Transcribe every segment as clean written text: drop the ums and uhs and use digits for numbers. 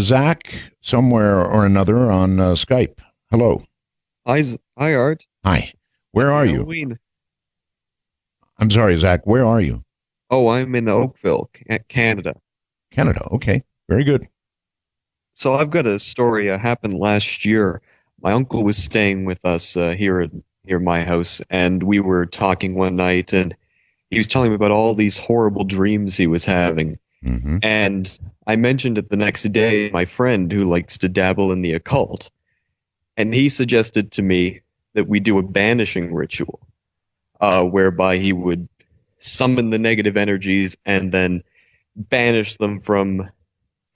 Zach, somewhere or another on Skype. Hello. Hi, Art. Hi. Where are Happy you? Halloween. I'm sorry, Zach. Where are you? Oh, I'm in Oakville, Canada. Canada. Okay. Very good. So I've got a story happened last year. My uncle was staying with us here at my house, and we were talking one night, and he was telling me about all these horrible dreams he was having. Hmm. And I mentioned it the next day, my friend who likes to dabble in the occult, and he suggested to me that we do a banishing ritual, whereby he would summon the negative energies and then banish them from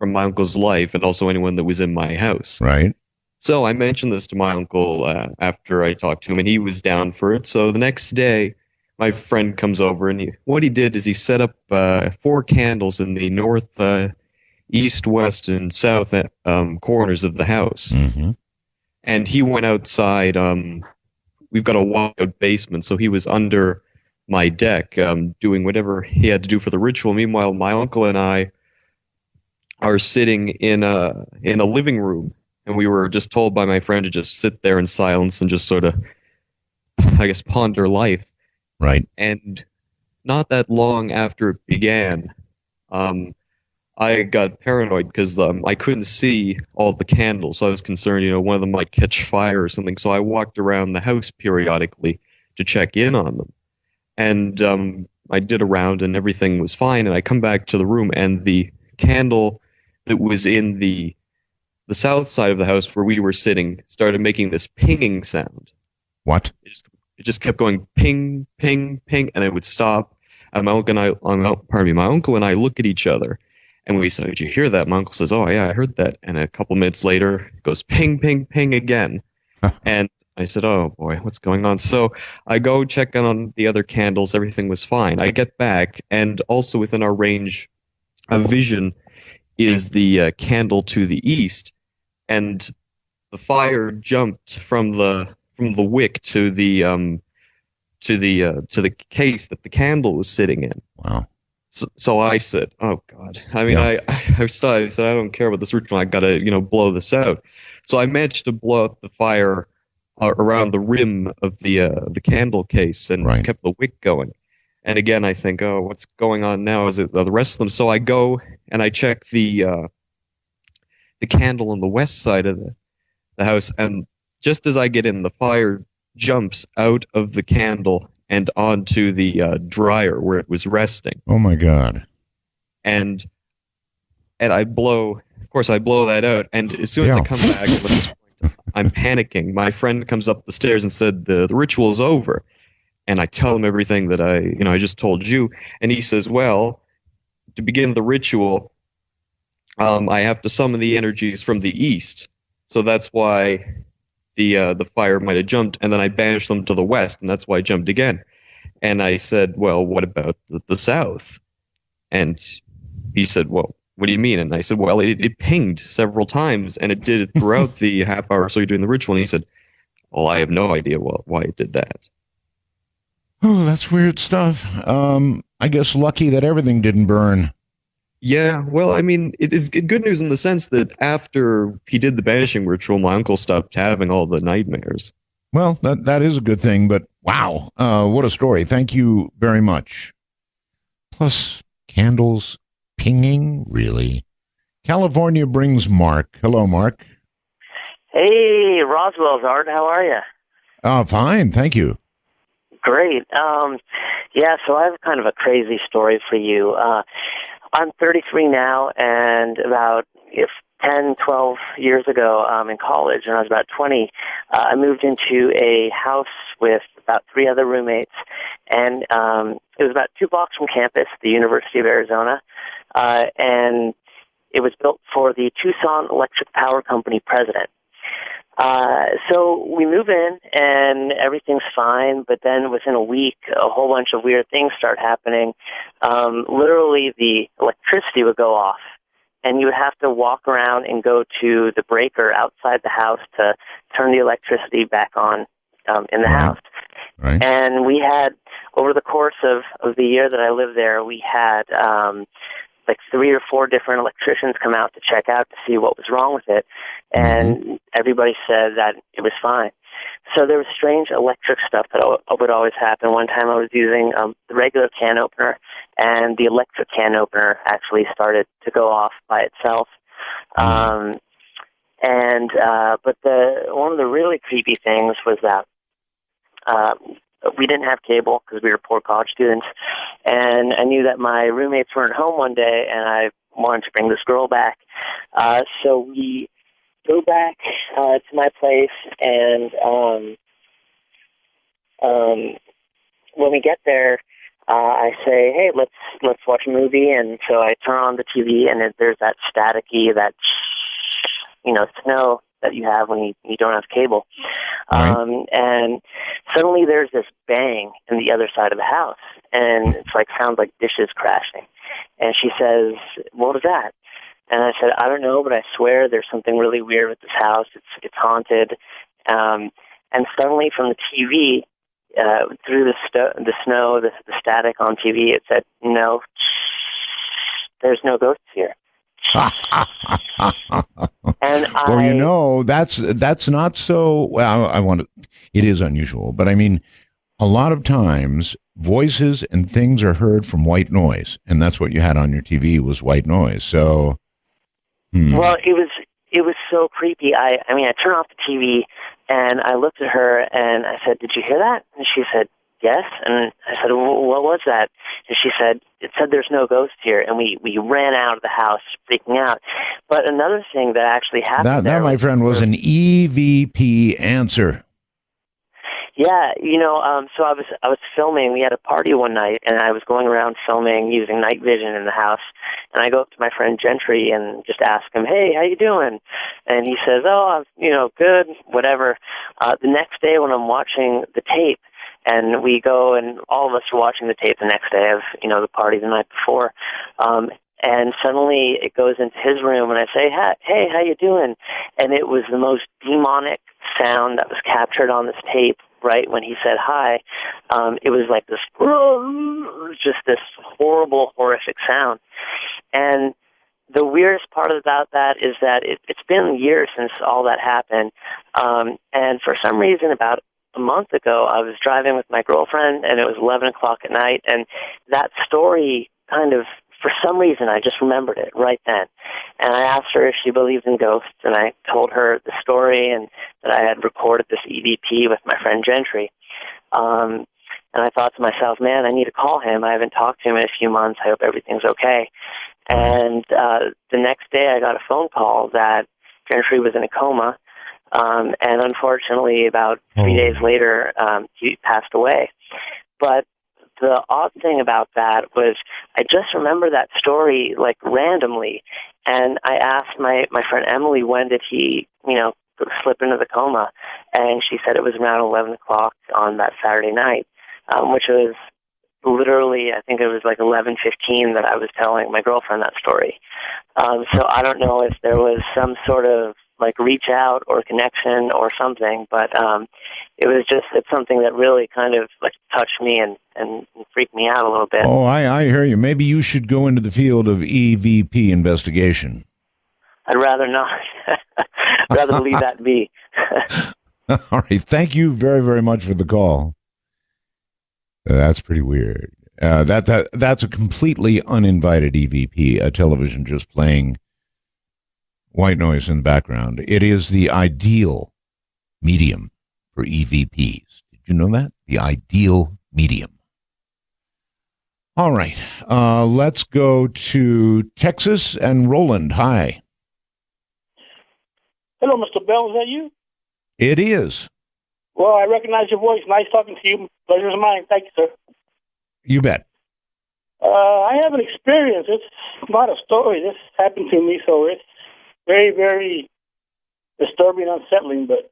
my uncle's life and also anyone that was in my house. Right. So I mentioned this to my uncle after I talked to him, and he was down for it. So the next day, my friend comes over, and what he did is he set up four candles in the north, east, west, and south corners of the house. Hmm. And he went outside. We've got a walkout basement, so he was under my deck doing whatever he had to do for the ritual. Meanwhile, my uncle and I are sitting in a living room, and we were just told by my friend to just sit there in silence and just sort of, I guess, ponder life. Right. And not that long after it began, um, I got paranoid because I couldn't see all the candles. So I was concerned, one of them might catch fire or something. So I walked around the house periodically to check in on them. And I did a round and everything was fine. And I come back to the room, and the candle that was in the south side of the house where we were sitting started making this pinging sound. What? It just kept going ping, ping, ping, and it would stop. And my uncle and I look at each other, and we say, "Did you hear that?" My uncle says, "Oh yeah, I heard that." And a couple minutes later, it goes ping, ping, ping again. And I said, "Oh boy, what's going on?" So I go check on the other candles. Everything was fine. I get back, and also within our range of vision is the candle to the east, and the fire jumped from the wick to the case that the candle was sitting in. Wow. So I said, "Oh God!" I mean, Yeah. I said, "I don't care about this ritual. I gotta, blow this out." So I managed to blow up the fire around the rim of the candle case and Right. kept the wick going. And again, I think, "Oh, what's going on now? Is it the rest of them?" So I go and I check the candle on the west side of the house, and just as I get in, the fire jumps out of the candle and onto the dryer where it was resting. Oh my God. And of course, I blow that out. And as soon as I Yeah. come back, I'm panicking. My friend comes up the stairs and said the ritual is over. And I tell him everything that I just told you. And he says, "Well, to begin the ritual, I have to summon the energies from the east. So that's why the fire might have jumped, and then I banished them to the west, and that's why I jumped again." And I said, "Well, what about the south?" And he said, "Well, what do you mean?" And I said, "Well, it pinged several times, and it did it throughout the half hour or so you're doing the ritual." And he said, "Well, I have no idea why it did that." Oh, that's weird stuff. I guess lucky that everything didn't burn. Yeah, well, I mean, it's good news in the sense that after he did the banishing ritual, my uncle stopped having all the nightmares. Well, that is a good thing, but wow. What a story. Thank you very much. Plus, candles pinging, really? California brings Mark. Hello, Mark. Hey, Roswell's Art. How are you? Fine, thank you. Great. Yeah, so I have kind of a crazy story for you. I'm 33 now, and about if 10, 12 years ago in college, when I was about 20, I moved into a house with about three other roommates, and it was about 2 blocks from campus, the University of Arizona, and it was built for the Tucson Electric Power Company president. So we move in and everything's fine, but then within a week, a whole bunch of weird things start happening. Literally, the electricity would go off, and you would have to walk around and go to the breaker outside the house to turn the electricity back on in the Right. house. Right. And we had, over the course of the year that I lived there, we had like 3 or 4 different electricians come out to check out to see what was wrong with it, and everybody said that it was fine. So there was strange electric stuff that would always happen. One time I was using the regular can opener, and the electric can opener actually started to go off by itself. But one of the really creepy things was that we didn't have cable because we were poor college students, and I knew that my roommates weren't home one day, and I wanted to bring this girl back. So we go back to my place, and when we get there, I say, "Hey, let's watch a movie." And so I turn on the TV, and there's that staticky, that snow that you have when you don't have cable. Right. And suddenly there's this bang in the other side of the house, and it's like sounds like dishes crashing. And she says, "What was that?" And I said, "I don't know, but I swear there's something really weird with this house. It's haunted." And suddenly from the TV, through the snow, the static on TV, it said, "No, there's no ghosts here." And well, that's not so. Well, it is unusual, but I mean, a lot of times voices and things are heard from white noise, and that's what you had on your TV was white noise. So, well, it was so creepy. I turned off the TV and I looked at her and I said, "Did you hear that?" And she said, "Yes." And I said, "What was that?" And she said, "It said there's no ghosts here." And we ran out of the house freaking out. But another thing that actually happened that my friend, was an EVP answer. Yeah, so I was filming. We had a party one night, and I was going around filming using night vision in the house. And I go up to my friend Gentry and just ask him, "Hey, how you doing?" And he says, "Oh, good, whatever." The next day when I'm watching the tape, and we go, and all of us are watching the tape the next day of the party the night before. And suddenly it goes into his room, and I say, "Hey, how you doing?" And it was the most demonic sound that was captured on this tape. Right when he said hi, it was like this, just this horrible, horrific sound. And the weirdest part about that is that it's been years since all that happened. And for some reason, about a month ago, I was driving with my girlfriend, and it was 11 o'clock at night, and that story kind of, for some reason, I just remembered it right then. And I asked her if she believed in ghosts, and I told her the story and that I had recorded this EVP with my friend Gentry. And I thought to myself, man, I need to call him. I haven't talked to him in a few months. I hope everything's okay. And the next day I got a phone call that Gentry was in a coma. And unfortunately, about 3 days later, he passed away. But the odd thing about that was I just remember that story like randomly, and I asked my friend Emily, when did he slip into the coma, and she said it was around 11 o'clock on that Saturday night, which was literally, I think it was like 11:15 that I was telling my girlfriend that story. So I don't know if there was some sort of like reach out or connection or something, but it's something that really kind of like touched me and freaked me out a little bit. Oh, I hear you. Maybe you should go into the field of EVP investigation. I'd rather not. I'd rather leave that be. All right. Thank you very, very much for the call. That's pretty weird. That's a completely uninvited EVP, a television just playing white noise in the background. It is the ideal medium for EVPs. Did you know that? The ideal medium. All right. Let's go to Texas and Roland. Hi. Hello, Mr. Bell. Is that you? It is. Well, I recognize your voice. Nice talking to you. Pleasure's mine. Thank you, sir. You bet. I have an experience. It's not a story. This happened to me, so it's very, very disturbing and unsettling, but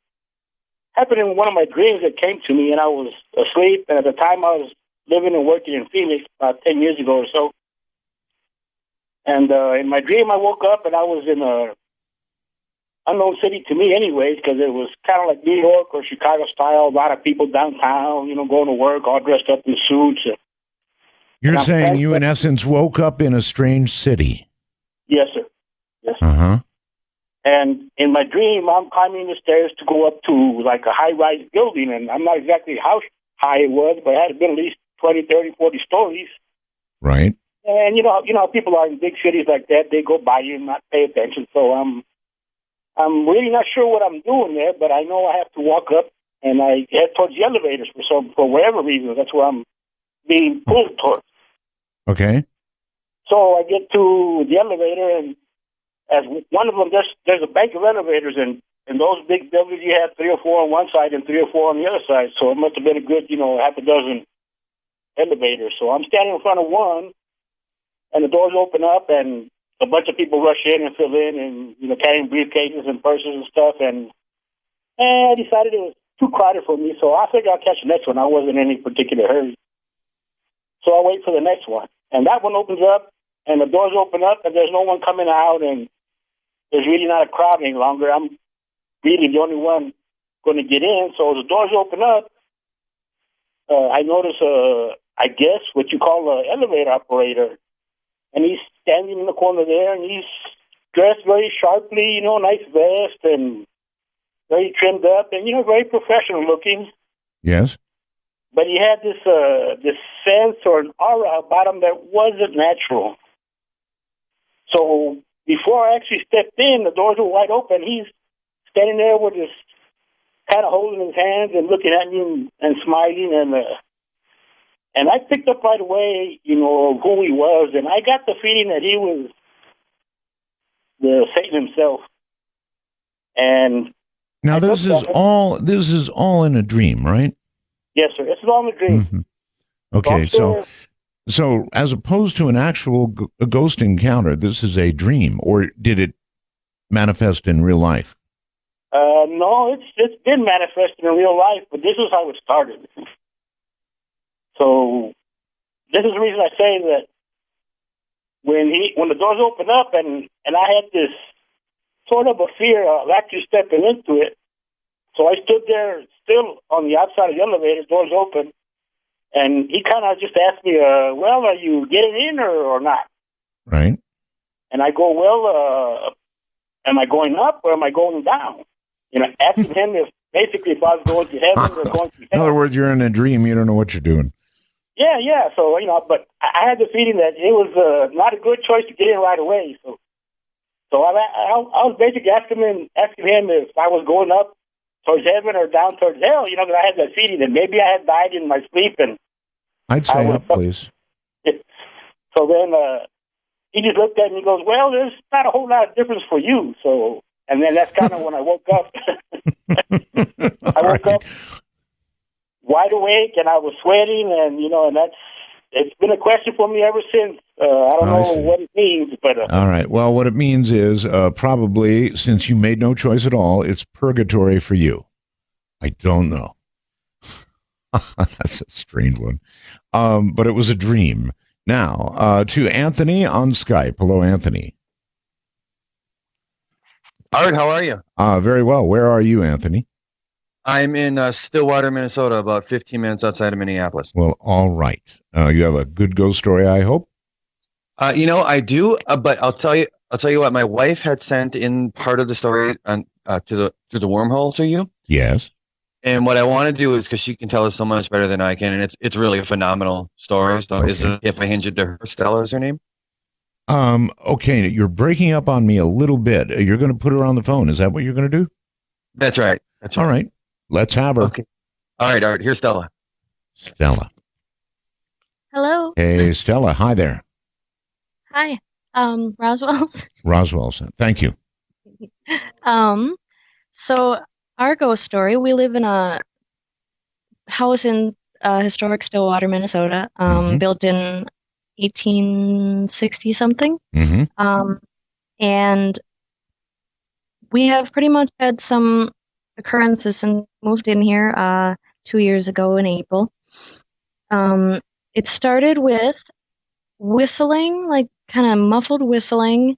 happened in one of my dreams that came to me, and I was asleep, and at the time I was living and working in Phoenix about 10 years ago or so. And in my dream, I woke up, and I was in a unknown city to me anyways, because it was kind of like New York or Chicago style, a lot of people downtown, going to work, all dressed up in suits. You're And I'm saying you, in thankful- essence, woke up in a strange city. Yes, sir. Yes. Uh-huh. And in my dream, I'm climbing the stairs to go up to like a high-rise building, and I'm not exactly how high it was, but it had been at least 20, 30, 40 stories. Right. And you know how people are in big cities like that. They go by you and not pay attention. So I'm really not sure what I'm doing there, but I know I have to walk up, and I head towards the elevators for whatever reason. That's where I'm being pulled towards. Okay. So I get to the elevator, and as one of them, there's a bank of elevators, and in those big buildings, you have 3 or 4 on one side and 3 or 4 on the other side. So it must have been a good, half a dozen elevators. So I'm standing in front of one, and the doors open up, and a bunch of people rush in and fill in, and carrying briefcases and purses and stuff. And I decided it was too crowded for me, so I figured I'll catch the next one. I wasn't in any particular hurry, so I wait for the next one, and that one opens up, and the doors open up, and there's no one coming out, and there's really not a crowd any longer. I'm really the only one going to get in. So as the doors open up, I notice, I guess, what you call an elevator operator. And he's standing in the corner there, and he's dressed very sharply, nice vest and very trimmed up and, very professional looking. Yes. But he had this sense or an aura about him that wasn't natural. So before I actually stepped in, the doors were wide open. He's standing there with his kind of holding his hands and looking at me and smiling. And I picked up right away, who he was. And I got the feeling that he was the Satan himself. And now this is all in a dream, right? Yes, sir. It's all in a dream. Mm-hmm. Okay, so as opposed to an actual a ghost encounter, this is a dream, or did it manifest in real life? No, it's been manifested in real life, but this is how it started. So this is the reason I say that when the doors opened up and I had this sort of a fear of actually stepping into it. So I stood there still on the outside of the elevator, doors open, and he kind of just asked me, well, are you getting in or not? Right. And I go, well, am I going up or am I going down? Asking him if I was going to heaven or going to hell. In other words, you're in a dream. You don't know what you're doing. Yeah. So, but I had the feeling that it was not a good choice to get in right away. So I was basically asking him if I was going up towards heaven or down towards hell, because I had that feeling that maybe I had died in my sleep. And I'd say up, please. So then he just looked at me and goes, well, there's not a whole lot of difference for you. So, and then that's kind of when I woke up. I woke up wide awake, and I was sweating, and it's been a question for me ever since. I don't know what it means, but all right. Well, what it means is probably, since you made no choice at all, it's purgatory for you. I don't know. That's a strange one, but it was a dream. Now to Anthony on Skype. Hello, Anthony. Art, how are you? Very well. Where are you, Anthony? I'm in Stillwater, Minnesota, about 15 minutes outside of Minneapolis. Well, all right. You have a good ghost story, I hope. I do, but I'll tell you what. My wife had sent in part of the story through the wormhole to you. Yes. And what I want to do is, because she can tell us so much better than I can, and it's really a phenomenal story. So, Okay. Is it if I hinge it to her? Stella is her name. Okay, you're breaking up on me a little bit. You're going to put her on the phone. Is that what you're going to do? That's right. All right. Let's have her. Okay. All right, Art. Here's Stella. Stella. Hello. Hey, Stella. Hi there. Hi. Roswell's. Roswell's. Thank you. So our ghost story, we live in a house in historic Stillwater, Minnesota, built in 1860 something. Mm-hmm. And we have pretty much had some occurrences since moved in here 2 years ago in April. It started with whistling, like kind of muffled whistling,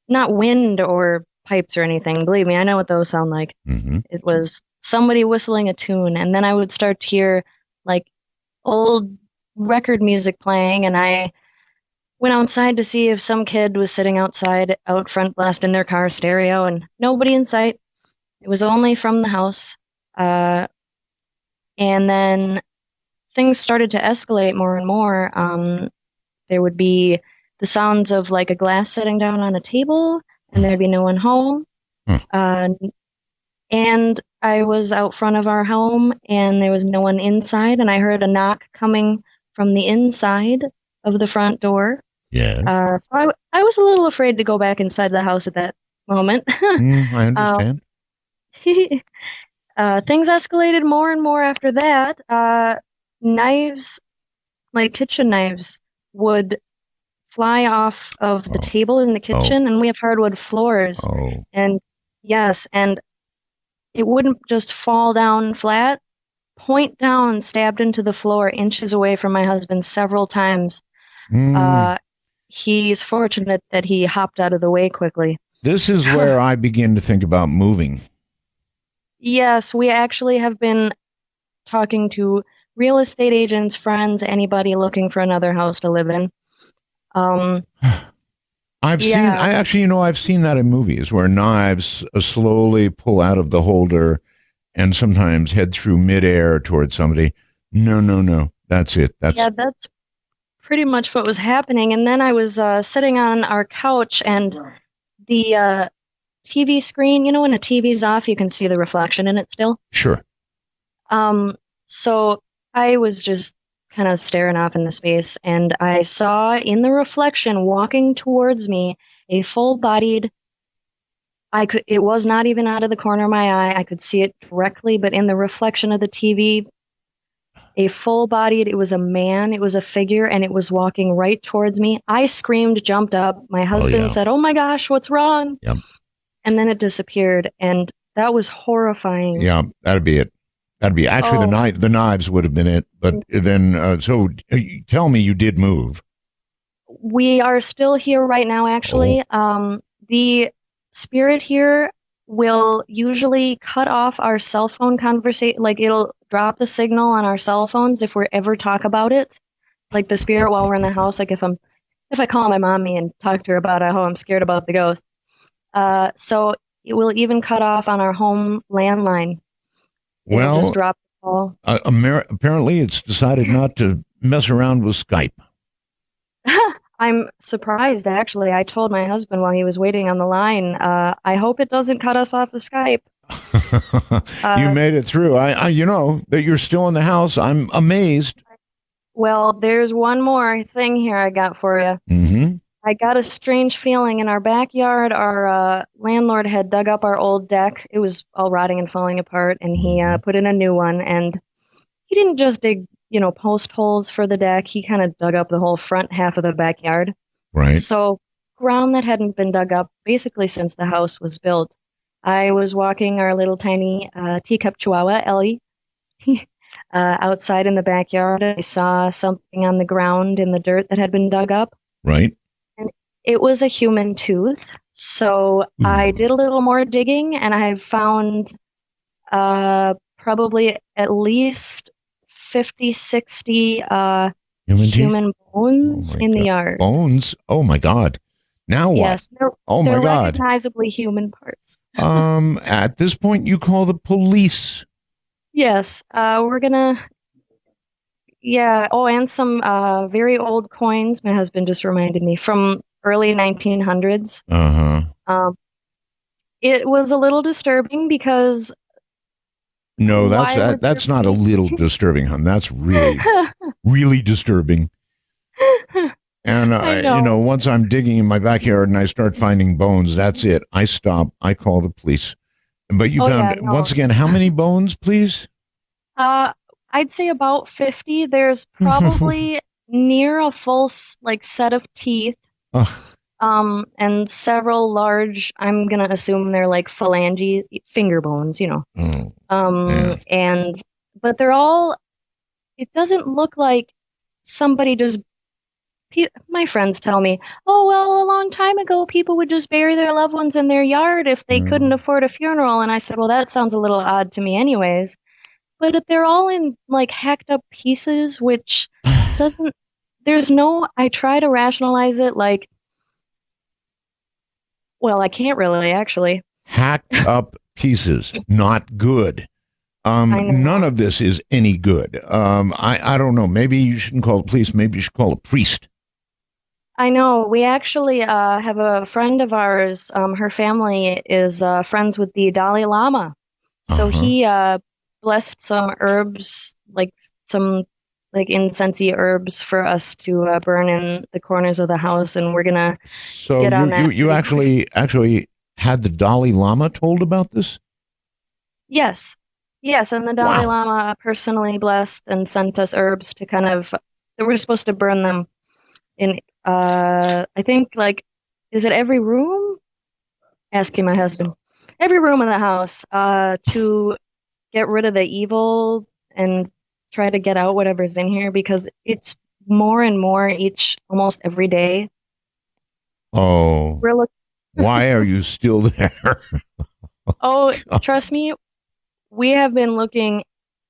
not wind or pipes or anything. Believe me, I know what those sound like. Mm-hmm. It was somebody whistling a tune, and then I would start to hear like old record music playing, and I went outside to see if some kid was sitting outside out front blasting their car stereo, and nobody in sight. It was only from the house. And then things started to escalate more and more. There would be the sounds of like a glass setting down on a table, and there'd be no one home. And I was out front of our home, and there was no one inside, and I heard a knock coming from the inside of the front door. Yeah. So I was a little afraid to go back inside the house at that moment. I understand. Things escalated more and more after that. Knives, like kitchen knives, would fly off of the table in the kitchen, and we have hardwood floors. And yes, and it wouldn't just fall down flat, point down, stabbed into the floor, inches away from my husband several times. He's fortunate that he hopped out of the way quickly. This is where I begin to think about moving. Yes, we actually have been talking to real estate agents, friends, anybody looking for another house to live in. I've seen that in movies where knives slowly pull out of the holder and sometimes head through midair towards somebody. No. That's it. That's pretty much what was happening. And then I was sitting on our couch, and the TV screen, when a TV's off, you can see the reflection in it still. Sure. So I was just kind of staring off into space, and I saw in the reflection walking towards me a full-bodied, it was not even out of the corner of my eye, I could see it directly, but in the reflection of the TV, a full-bodied, it was a man, it was a figure, and it was walking right towards me. I screamed, jumped up. My husband said, "Oh my gosh, what's wrong?" Yep. And then it disappeared, and that was horrifying. Yeah, that'd be it. That'd be actually the knives would have been it. But then, so tell me, you did move. We are still here right now, actually. The spirit here will usually cut off our cell phone conversation. Like, it'll drop the signal on our cell phones if we ever talk about it. Like the spirit while we're in the house. Like if I call my mommy and talk to her about how I'm scared about the ghost. So it will even cut off on our home landline. Well, just drop the call. Apparently it's decided not to mess around with Skype. I'm surprised, actually. I told my husband while he was waiting on the line, I hope it doesn't cut us off of Skype. You made it through. I that you're still in the house. I'm amazed. Well, there's one more thing here I got for you. Mm-hmm. I got a strange feeling in our backyard. Our landlord had dug up our old deck. It was all rotting and falling apart, and he put in a new one. And he didn't just dig, post holes for the deck. He kind of dug up the whole front half of the backyard. Right. So ground that hadn't been dug up basically since the house was built. I was walking our little tiny teacup chihuahua, Ellie, outside in the backyard. I saw something on the ground in the dirt that had been dug up. Right. It was a human tooth. So I did a little more digging, and I found probably at least 50, 60 human bones in the yard. Bones? Oh, my God. Now what? Yes. They're God. Recognizably human parts. At this point, you call the police. Yes. We're going to... Yeah. Oh, and some very old coins. My husband just reminded me from early 1900s. It was a little disturbing because. No, that's not a little disturbing, hon. That's really, really disturbing. And once I'm digging in my backyard and I start finding bones, that's it. I stop. I call the police. But you found once again how many bones, please? I'd say about 50. There's probably near a full set of teeth. And several large, I'm gonna assume they're like phalange finger bones, but they're all, it doesn't look like somebody just, my friends tell me, oh, well, a long time ago, people would just bury their loved ones in their yard if they couldn't afford a funeral. And I said, well, that sounds a little odd to me anyways. But they're all in like hacked up pieces, which doesn't, there's no, I try to rationalize it like, well, I can't really, actually. Hacked up pieces, not good. I know. None of this is any good. I don't know. Maybe you shouldn't call the police. Maybe you should call a priest. I know. We actually have a friend of ours. Her family is friends with the Dalai Lama. So he blessed some herbs, like some like incensey herbs for us to burn in the corners of the house, and we're gonna So get on that. you actually had the Dalai Lama told about this? Yes. Yes, and the Dalai Wow. Lama personally blessed and sent us herbs to kind of that we're supposed to burn them in I think like is it every room? Asking my husband. Every room in the house to get rid of the evil and try to get out whatever's in here because it's more and more almost every day. Oh, We're why are you still there? Oh, trust me, we have been looking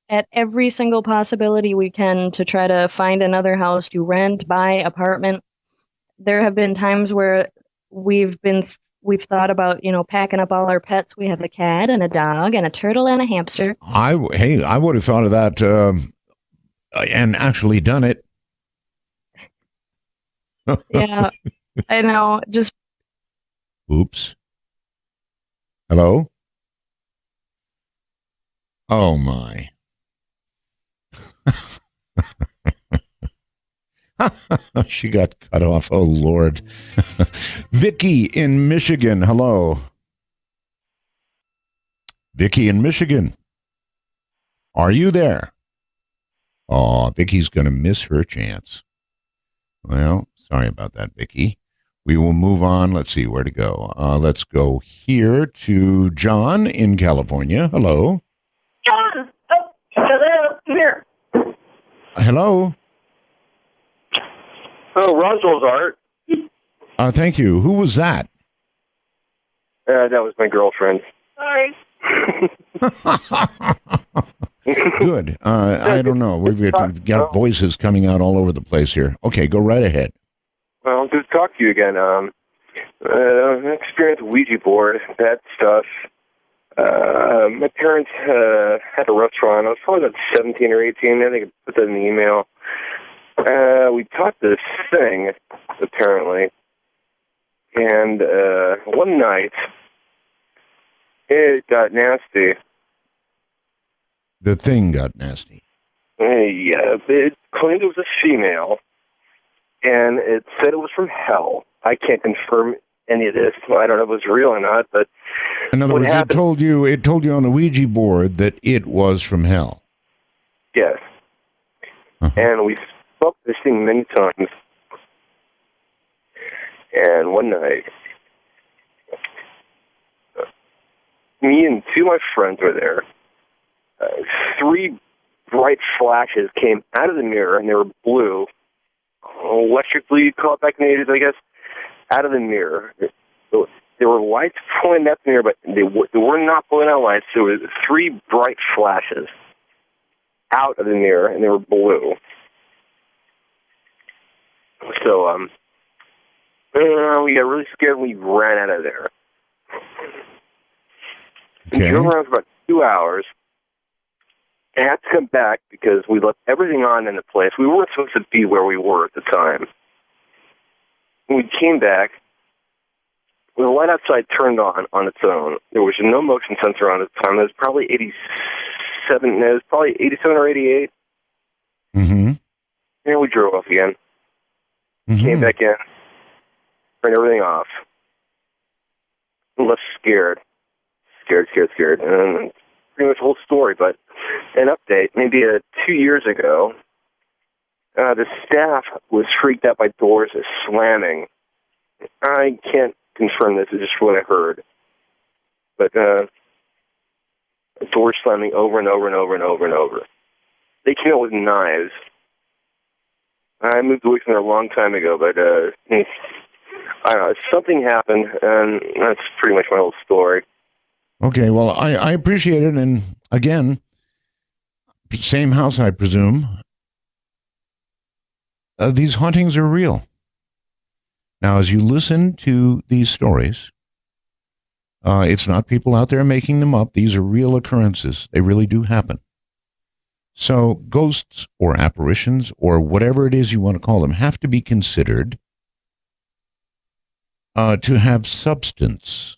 at every single possibility we can to try to find another house to rent, buy, apartment. There have been times where we've thought about, packing up all our pets. We have a cat and a dog and a turtle and a hamster. I would have thought of that and actually done it. Yeah, I know. Just Oops. Hello? Oh my. She got cut off. Oh Lord. Vicky in Michigan. Hello. Vicky in Michigan. Are you there? Oh, Vicky's going to miss her chance. Well, sorry about that, Vicky. We will move on. Let's see where to go. Let's go here to John in California. Hello. John. Oh, hello. Come here. Hello. Oh, Roswell's art. Thank you. Who was that? That was my girlfriend. Sorry. Good. I don't know. We've got voices coming out all over the place here. Okay, go right ahead. Well, good to talk to you again. Experience with Ouija board, that stuff. My parents had a restaurant. I was probably about 17 or 18. I think I put that in the email. We taught this thing, apparently. And one night, it got nasty. The thing got nasty. Yeah, it claimed it was a female, and it said it was from hell. I can't confirm any of this. I don't know if it was real or not, but in other words, it told you on the Ouija board that it was from hell. Yes. And we spoke this thing many times. And one night, me and two of my friends were there. 3 bright flashes came out of the mirror, and they were blue. Electrically, you'd call it back in the 80s, I guess, out of the mirror. There were lights pulling out the mirror, but they were not pulling out lights. There were 3 bright flashes out of the mirror, and they were blue. So, we got really scared, and we ran out of there. Okay. We drove around for about 2 hours. I had to come back because we left everything on in the place. We weren't supposed to be where we were at the time. When we came back, the light outside turned on its own. There was no motion sensor on at the time. It was probably 87. It was probably 87 or 88. Mm-hmm. And we drove off again. Mm-hmm. Came back in, turned everything off. Left scared. Scared. And pretty much the whole story, but an update, maybe 2 years ago, the staff was freaked out by doors slamming. I can't confirm this, it's just what I heard. But doors slamming over and over and over and over and over. They came out with knives. I moved away from there a long time ago, but I don't know, something happened, and that's pretty much my whole story. Okay, well, I appreciate it. And again, same house, I presume. these hauntings are real. Now, as you listen to these stories, it's not people out there making them up. These are real occurrences. They really do happen. So ghosts or apparitions or whatever it is you want to call them have to be considered to have substance,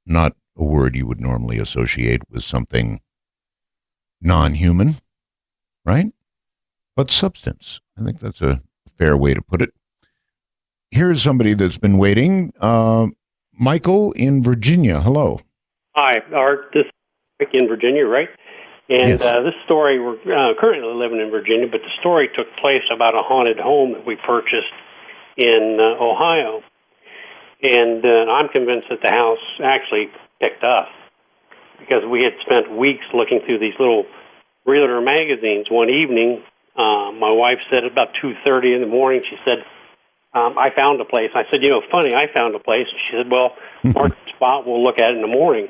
not a word you would normally associate with something non-human, right? But substance. I think that's a fair way to put it. Here's somebody that's been waiting. Michael in Virginia. Hello. Hi, Art. This is Mike in Virginia, right? And Yes. this story, we're currently living in Virginia, but the story took place about a haunted home that we purchased in Ohio. And I'm convinced that the house actually picked us because we had spent weeks looking through these little realtor magazines. One evening, my wife said about 2:30 in the morning, she said, I found a place. I said, funny, I found a place. She said, well, mark the spot, we'll look at it in the morning.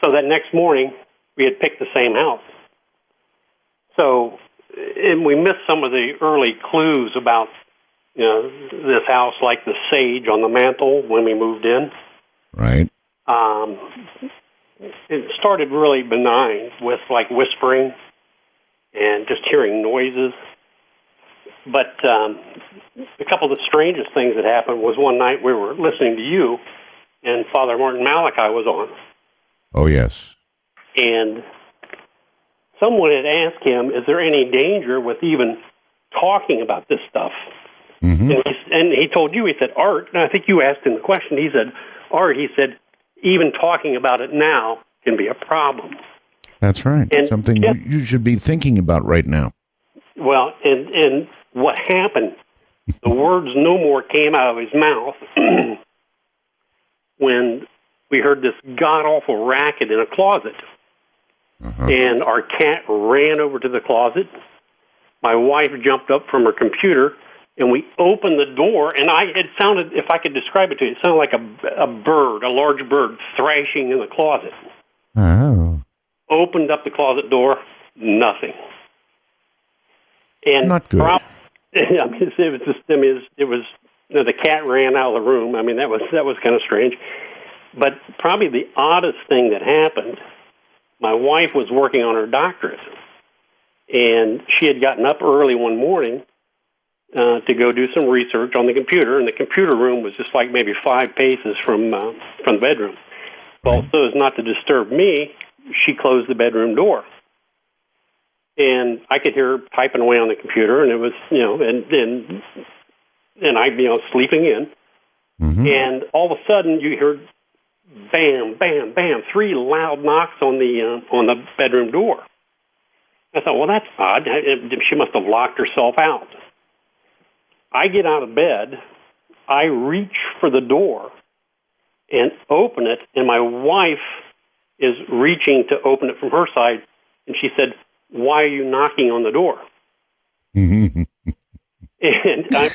So that next morning, we had picked the same house. So, and we missed some of the early clues about, this house, like the sage on the mantle when we moved in. Right. It started really benign with like whispering and just hearing noises. But a couple of the strangest things that happened was one night we were listening to you, and Father Martin Malachi was on. Oh, yes. And someone had asked him, is there any danger with even talking about this stuff? Mm-hmm. And he told you, he said, Art, and I think you asked him the question, he said, Art, he said, even talking about it now can be a problem. That's right. And something you should be thinking about right now. Well, and what happened, the words no more came out of his mouth when we heard this god-awful racket in a closet. Uh-huh. And our cat ran over to the closet. My wife jumped up from her computer, and we opened the door, and it sounded, if I could describe it to you, it sounded like a bird, a large bird, thrashing in the closet. Oh. Opened up the closet door, nothing. And not good. It was the cat ran out of the room. I mean, that was kind of strange. But probably the oddest thing that happened, my wife was working on her doctorate, and she had gotten up early one morning to go do some research on the computer, and the computer room was just like maybe 5 paces from the bedroom. Well, so as not to disturb me, she closed the bedroom door. And I could hear her typing away on the computer, and it was, and I, sleeping in. Mm-hmm. And all of a sudden, you heard bam, bam, bam, 3 loud knocks on the bedroom door. I thought, well, that's odd. She must have locked herself out. I get out of bed, I reach for the door and open it, and my wife is reaching to open it from her side, and she said, why are you knocking on the door? and I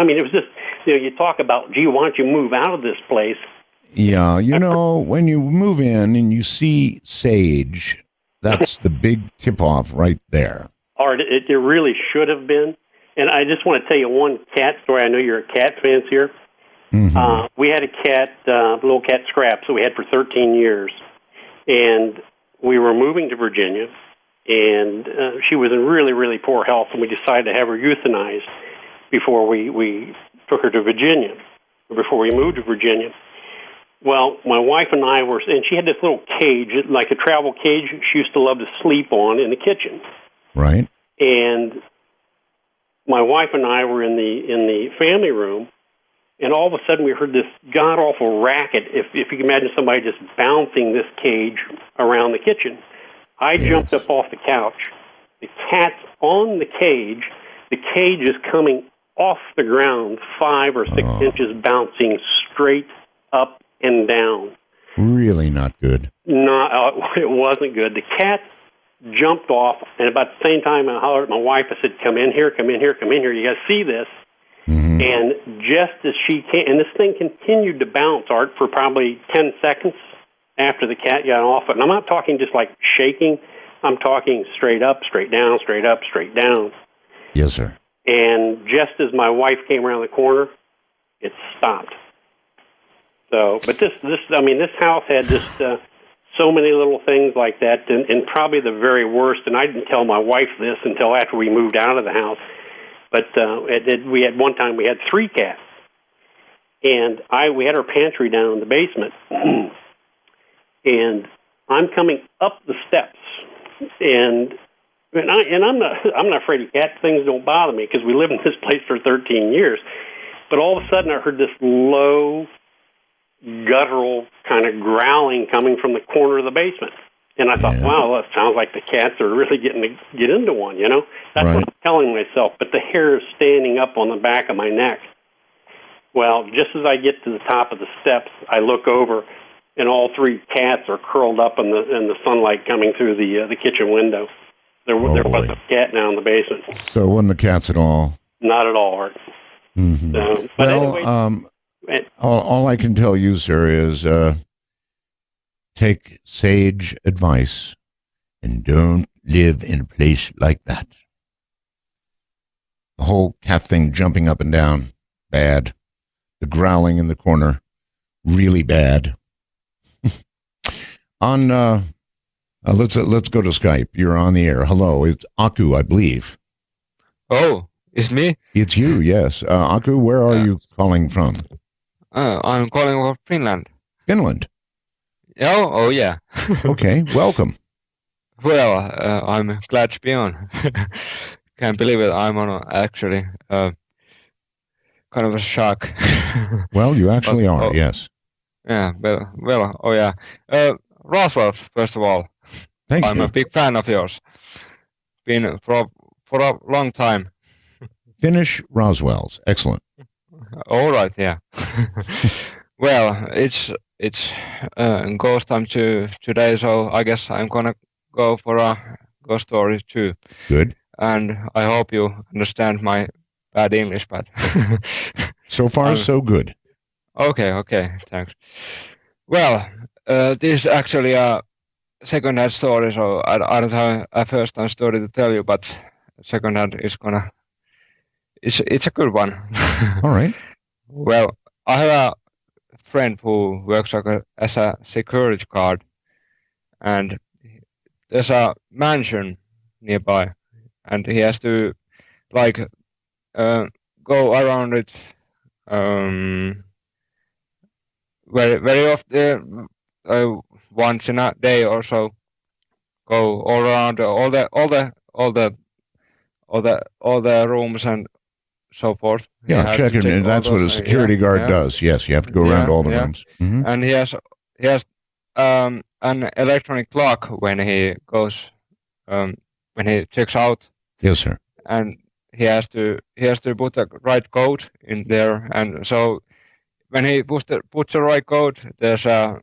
mean, it was just, you talk about, gee, why don't you move out of this place? Yeah, when you move in and you see sage, that's the big tip-off right there. Art, it really should have been. And I just want to tell you one cat story. I know you're a cat fancier. Mm-hmm. We had a cat, little cat Scraps, that we had for 13 years. And we were moving to Virginia, and she was in really, really poor health, and we decided to have her euthanized before we took her to Virginia, or before we moved to Virginia. Well, my wife and I were, and she had this little cage, like a travel cage she used to love to sleep on in the kitchen. Right. And my wife and I were in the family room, and all of a sudden we heard this god-awful racket, if you can imagine somebody just bouncing this cage around the kitchen. I jumped up off the couch. The cat's on the cage. The cage is coming off the ground 5 or 6 inches, bouncing straight up and down. Really not good. No, it wasn't good. The cat jumped off, and about the same time I hollered at my wife. I said, come in here, come in here, come in here. You got to see this. Mm-hmm. And just as she came, and this thing continued to bounce, Art, for probably 10 seconds after the cat got off. And I'm not talking just like shaking. I'm talking straight up, straight down, straight up, straight down. Yes, sir. and just as my wife came around the corner, it stopped. So, but this house had just so many little things like that, and probably the very worst. And I didn't tell my wife this until after we moved out of the house. But we had one time we had 3 cats, and we had our pantry down in the basement, and I'm coming up the steps, and I'm not afraid of cats. Things don't bother me because we lived in this place for 13 years. But all of a sudden, I heard this low, guttural kind of growling coming from the corner of the basement. And I thought, wow, that sounds like the cats are really getting to get into one, you know? That's what I'm telling myself. But the hair is standing up on the back of my neck. Well, just as I get to the top of the steps, I look over, and all 3 cats are curled up in the sunlight coming through the kitchen window. There was a cat now in the basement. So it wasn't the cats at all? Not at all, Art. Mm-hmm. All I can tell you, sir, is take sage advice and don't live in a place like that. The whole cat thing jumping up and down, bad. The growling in the corner, really bad. Let's go to Skype. You're on the air. Hello, it's Aku, I believe. Oh, it's me? It's you, yes. Aku, where are you calling from? I'm calling from Finland. Finland? Oh yeah. Okay, welcome. Well, I'm glad to be on. Can't believe it. I'm on actually kind of a shock. Well, you actually are, yes. Yeah, well, oh yeah. Roswell, first of all. Thank you. I'm a big fan of yours. Been for a long time. Finnish Roswells, excellent. All right, yeah. Well, it's ghost time today, so I guess I'm gonna go for a ghost story too. Good. And I hope you understand my bad English, but so far so good. Okay, thanks. Well, this is actually a second-hand story, so I don't have a first-hand story to tell you, but second-hand is it's a good one. All right. Well, I have a friend who works as a security guard, and there's a mansion nearby, and he has to go around it very often, once in a day or so, go all around all the rooms and so forth. Yeah, check it. And that's what a security guard does. Yes, you have to go around all the rooms. Mm-hmm. And he has an electronic clock when he goes when he checks out. Yes, sir. And he has to put the right code in there, and so when he puts the right code, there's a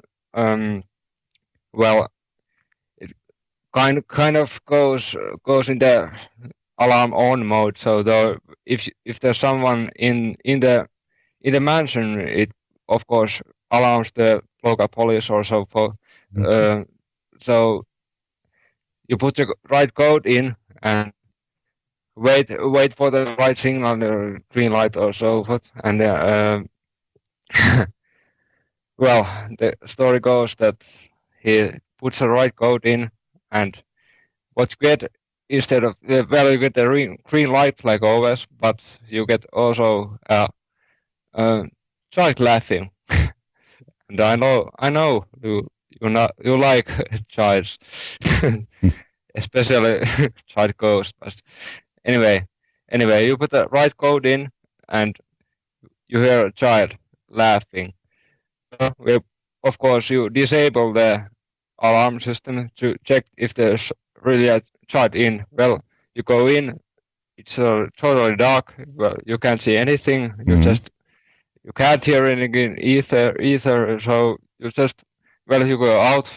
it kind of goes in the alarm on mode. So though if there's someone in the mansion, it of course alarms the local police or so forth. Mm-hmm. So you put the right code in and wait for the right signal, the green light or so forth, and well, the story goes that he puts the right code in, and what you get instead of you get the green light like always, but you get also a child laughing. And I know you like childs, especially child ghosts. But anyway, you put the right code in, and you hear a child laughing. Of course, you disable the alarm system to check if there's really a child in. Well, you go in, it's totally dark. Well, you can't see anything. Mm-hmm. You can't hear anything either. So you go out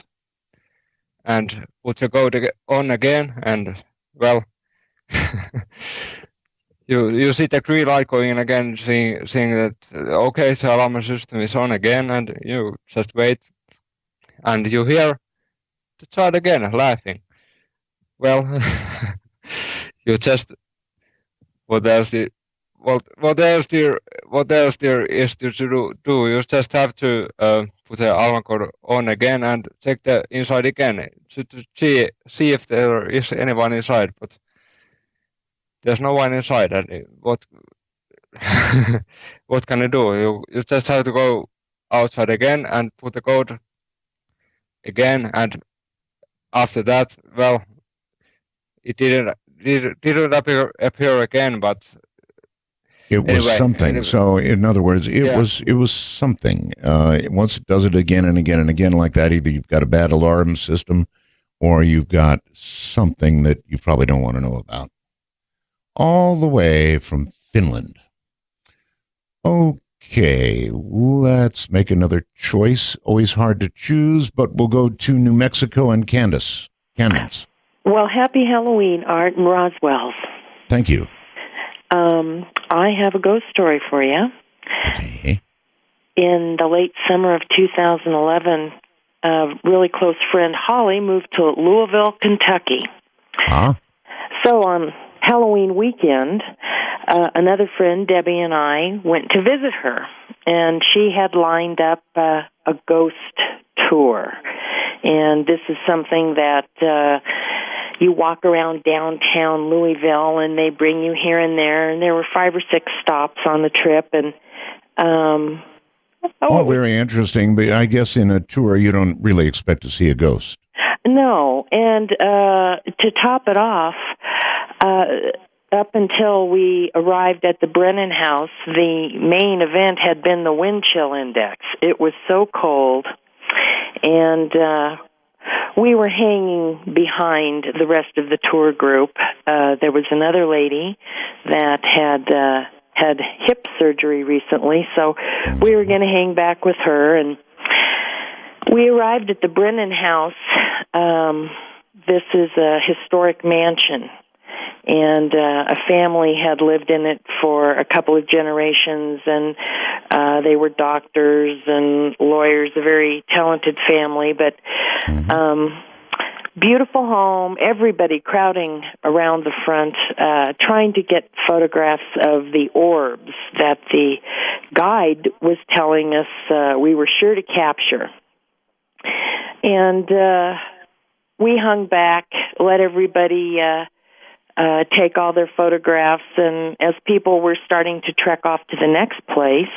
and put your code on again, and well, you see the green light going in again, seeing that okay, the alarm system is on again, and you just wait, and you hear the child again laughing. Well, you just what else there is to do. You just have to put the alarm code on again and check the inside again to see if there is anyone inside. But there's no one inside. And what what can you do? You just have to go outside again and put the code again. And after that, well, it didn't appear again, but. It was Anyway, something. So, in other words, it was something. Once it does it again and again and again like that, either you've got a bad alarm system, or you've got something that you probably don't want to know about. All the way from Finland. Okay, let's make another choice. Always hard to choose, but we'll go to New Mexico and Candace. Well, happy Halloween, Art and Roswell's. Thank you. I have a ghost story for you. Okay. In the late summer of 2011, a really close friend, Holly, moved to Louisville, Kentucky. Huh? So on Halloween weekend, another friend, Debbie, and I went to visit her, and she had lined up a ghost tour. And this is something that you walk around downtown Louisville, and they bring you here and there. And there were 5 or 6 stops on the trip, and very interesting. But I guess in a tour, you don't really expect to see a ghost. No, and to top it off, up until we arrived at the Brennan House, the main event had been the wind chill index. It was so cold, and we were hanging behind the rest of the tour group. There was another lady that had hip surgery recently, so we were going to hang back with her. And we arrived at the Brennan House. This is a historic mansion, and a family had lived in it for a couple of generations, and they were doctors and lawyers, a very talented family, but beautiful home, everybody crowding around the front, trying to get photographs of the orbs that the guide was telling us we were sure to capture. And we hung back, let everybody take all their photographs, and as people were starting to trek off to the next place,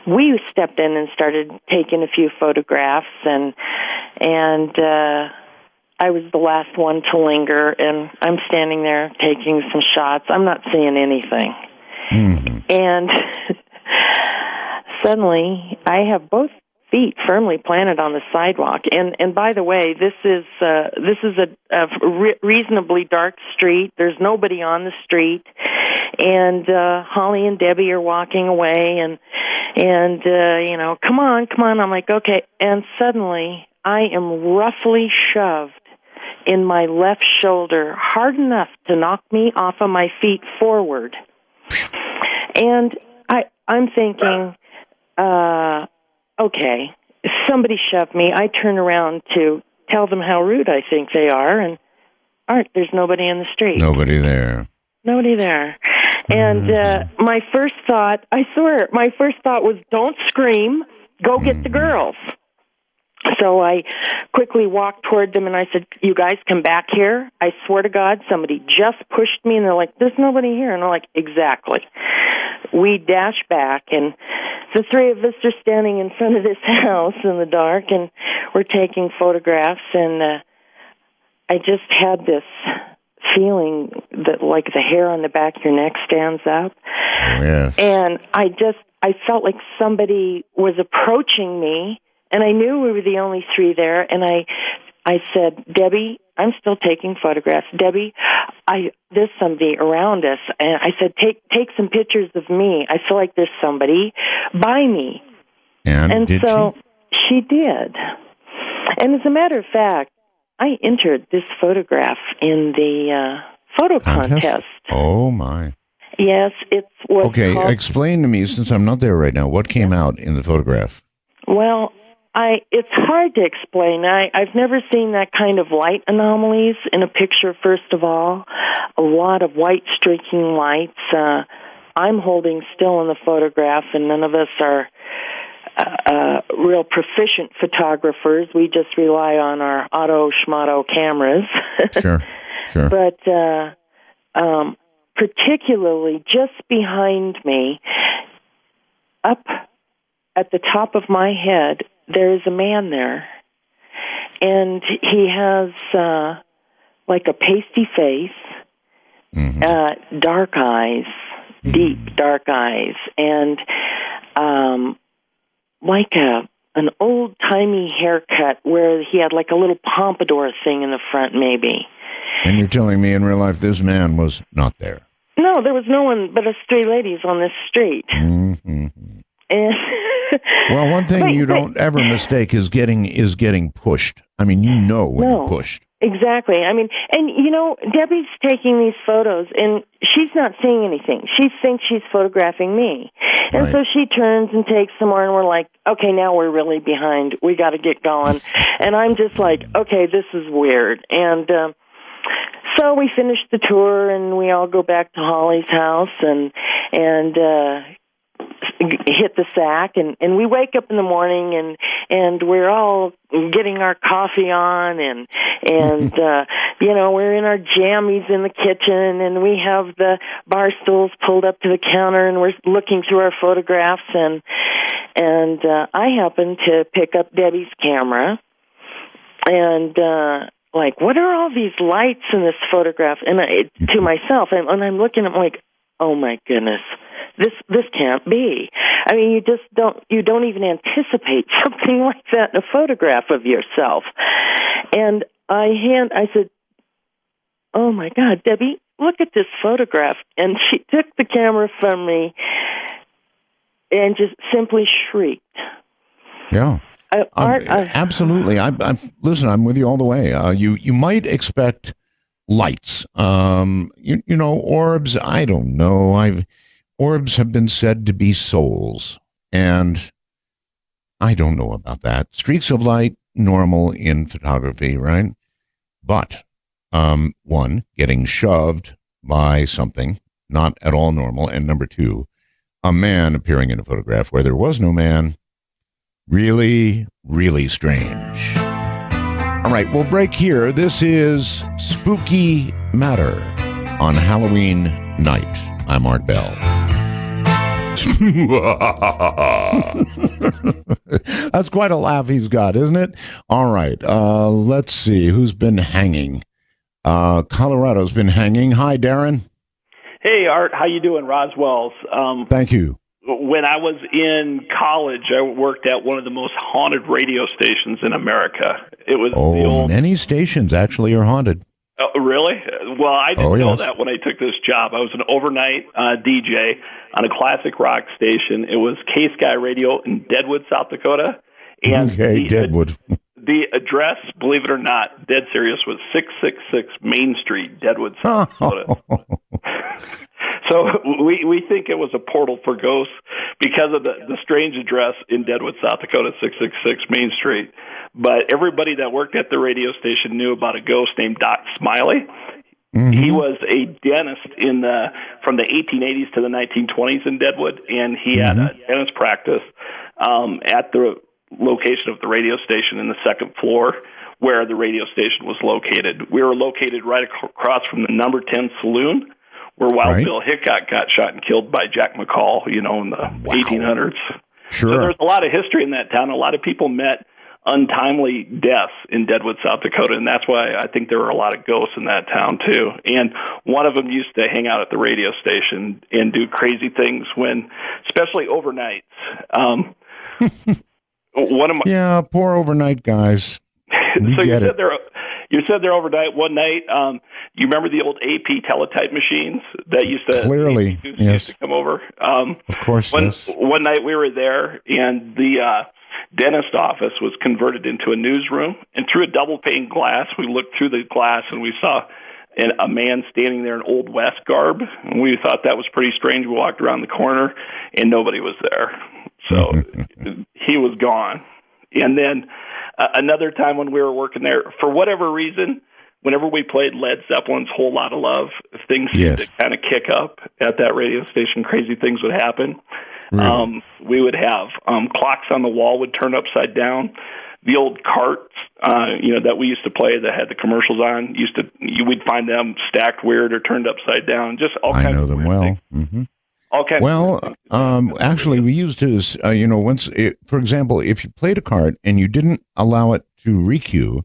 we stepped in and started taking a few photographs, and I was the last one to linger, and I'm standing there taking some shots. I'm not seeing anything. And suddenly, I have both feet firmly planted on the sidewalk. And by the way, this is a reasonably dark street. There's nobody on the street, and Holly and Debbie are walking away, and you know, come on. I'm like, okay. And suddenly, I am roughly shoved in my left shoulder, hard enough to knock me off of my feet forward. And I'm thinking, okay, somebody shoved me. I turn around to tell them how rude I think they are, and there's nobody in the street. Nobody there. And my first thought was, don't scream, go get the girls. So I quickly walked toward them, and I said, you guys come back here. I swear to God, somebody just pushed me, and they're like, there's nobody here. And I'm like, exactly. We dash back, and the 3 of us are standing in front of this house in the dark, and we're taking photographs, and I just had this feeling that like the hair on the back of your neck stands up. Oh, yes. And I felt like somebody was approaching me, and I knew we were the only 3 there, and I said, Debbie, I'm still taking photographs. Debbie, there's somebody around us. And I said, take some pictures of me. I feel like there's somebody by me. And did so she did. And as a matter of fact, I entered this photograph in the photo contest. Oh, my. Yes, it's what's Okay, called... explain to me, since I'm not there right now, what came out in the photograph? Well, it's hard to explain. I've never seen that kind of light anomalies in a picture, first of all. A lot of white streaking lights. I'm holding still in the photograph, and none of us are real proficient photographers. We just rely on our auto-schmato cameras. Sure. But particularly just behind me, up at the top of my head, there is a man there. And he has like a pasty face, dark eyes, deep dark eyes, and like an old-timey haircut where he had like a little pompadour thing in the front, maybe. And you're telling me in real life this man was not there? No, there was no one but us three ladies on this street. Mm-hmm. And well, one thing you don't ever mistake is getting pushed. I mean, you know when you're pushed. Exactly. I mean, and you know, Debbie's taking these photos, and she's not seeing anything. She thinks she's photographing me. And so she turns and takes some more, and we're like, okay, now we're really behind. We got to get going. And I'm just like, okay, this is weird. And so we finish the tour, and we all go back to Holly's house and hit the sack, and we wake up in the morning, and we're all getting our coffee on, and you know, we're in our jammies in the kitchen, and we have the bar stools pulled up to the counter, and we're looking through our photographs, and I happen to pick up Debbie's camera, and like, what are all these lights in this photograph? And to myself, and I'm looking, I'm like, oh my goodness. This can't be. I mean, you don't even anticipate something like that in a photograph of yourself. And I said, oh my God, Debbie, look at this photograph. And she took the camera from me and just simply shrieked. Yeah. Absolutely. Listen, I'm with you all the way. You might expect lights, you know, orbs. I don't know. Orbs have been said to be souls, and I don't know about that. Streaks of light, normal in photography, right? But one, getting shoved by something, not at all normal, and number two, a man appearing in a photograph where there was no man, really, really strange. All right, we'll break here. This is Spooky Matter on Halloween night. I'm Art Bell. That's quite a laugh he's got, isn't it? All right, let's see who's been hanging. Colorado's been hanging. Hi, Darren. Hey, Art. How you doing? Roswell's. Thank you. When I was in college, I worked at one of the most haunted radio stations in America. It was many stations actually are haunted. Oh, really? Well, I didn't know that when I took this job. I was an overnight DJ on a classic rock station. It was K-Sky Radio in Deadwood, South Dakota. And Deadwood. The address, believe it or not, dead serious, was 666 Main Street, Deadwood, South Dakota. So we think it was a portal for ghosts because of the strange address in Deadwood, South Dakota, 666 Main Street. But everybody that worked at the radio station knew about a ghost named Doc Smiley. Mm-hmm. He was a dentist from the 1880s to the 1920s in Deadwood, and he had a dentist practice at the location of the radio station in the second floor where the radio station was located. We were located right across from the number 10 saloon where Wild Bill Hickok got shot and killed by Jack McCall, in the 1800s. Sure. So there's a lot of history in that town. A lot of people met untimely deaths in Deadwood, South Dakota, and that's why I think there were a lot of ghosts in that town too. And one of them used to hang out at the radio station and do crazy things especially overnights. Poor overnight guys. So you said they're overnight. One night, you remember the old AP teletype machines that used to come over? Of course, yes. One night we were there, and the dentist office was converted into a newsroom, and through a double-pane glass, we looked through the glass, and we saw a man standing there in Old West garb, and we thought that was pretty strange. We walked around the corner, and nobody was there. So he was gone. And then another time when we were working there, for whatever reason, whenever we played Led Zeppelin's Whole Lotta Love, things seemed to kind of kick up at that radio station. Crazy things would happen. Really? We would have clocks on the wall would turn upside down. The old carts, that we used to play that had the commercials on, we'd find them stacked weird or turned upside down. Just all kinds. I know of them weird well. things. Mm-hmm. All kinds. Well, actually, we used to, for example, if you played a card and you didn't allow it to recue,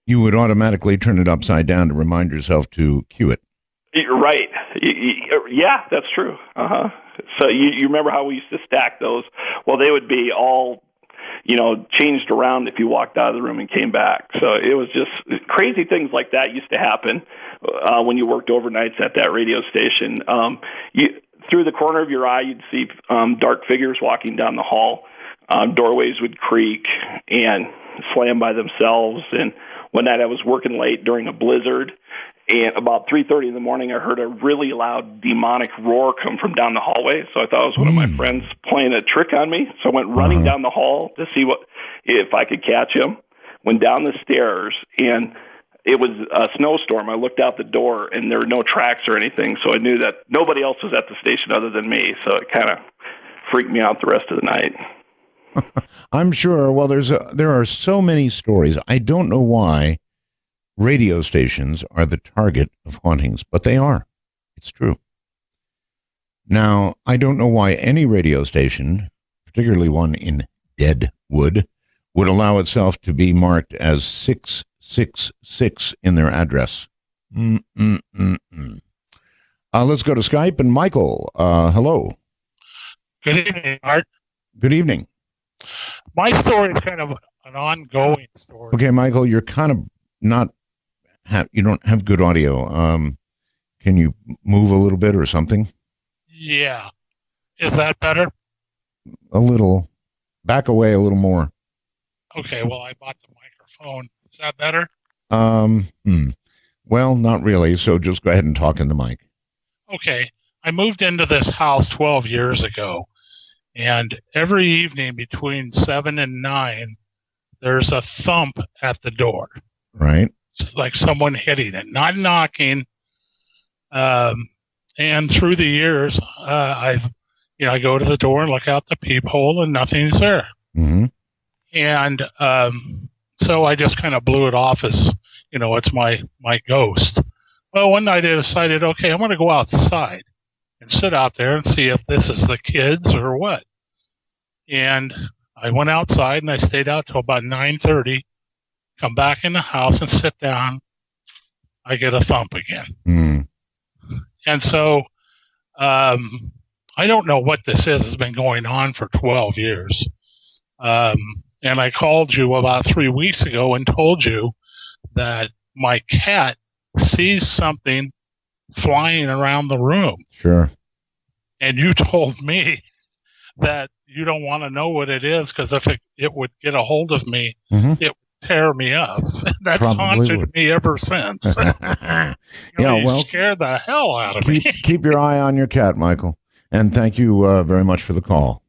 you would automatically turn it upside down to remind yourself to cue it. You're right. Yeah, that's true. So you remember how we used to stack those? Well, they would be all, changed around if you walked out of the room and came back. So it was just crazy things like that used to happen when you worked overnights at that radio station. Through the corner of your eye, you'd see dark figures walking down the hall. Doorways would creak and slam by themselves. And one night I was working late during a blizzard, and about 3:30 in the morning, I heard a really loud demonic roar come from down the hallway. So I thought it was one of my friends playing a trick on me. So I went running down the hall to see if I could catch him. Went down the stairs, and it was a snowstorm. I looked out the door, and there were no tracks or anything. So I knew that nobody else was at the station other than me. So it kind of freaked me out the rest of the night. I'm sure. Well, there are so many stories. I don't know why radio stations are the target of hauntings, but they are. It's true. Now, I don't know why any radio station, particularly one in Deadwood, would allow itself to be marked as 666 in their address. Let's go to Skype. And Michael, hello. Good evening, Art. Good evening. My story is kind of an ongoing story. Okay, Michael, you're kind of you don't have good audio. Can you move a little bit or something? Yeah. Is that better? A little. Back away a little more. Okay, well, I bought the microphone. Is that better? Well, not really, so just go ahead and talk in the mic. Okay. I moved into this house 12 years ago, and every evening between 7 and 9, there's a thump at the door. Right. It's like someone hitting it, not knocking. And through the years, I go to the door and look out the peephole, and nothing's there. Mm-hmm. And so I just kind of blew it off as, it's my ghost. Well, one night I decided, okay, I'm going to go outside and sit out there and see if this is the kids or what. And I went outside and I stayed out till about 9:30. Come back in the house and sit down. I get a thump again. Mm. And so I don't know what this is. It's been going on for 12 years. And I called you about 3 weeks ago and told you that my cat sees something flying around the room. Sure. And you told me that you don't want to know what it is because if it would get a hold of me, it would tear me up. That's haunted me ever since. You scared the hell out of me. Keep your eye on your cat, Michael. And thank you very much for the call.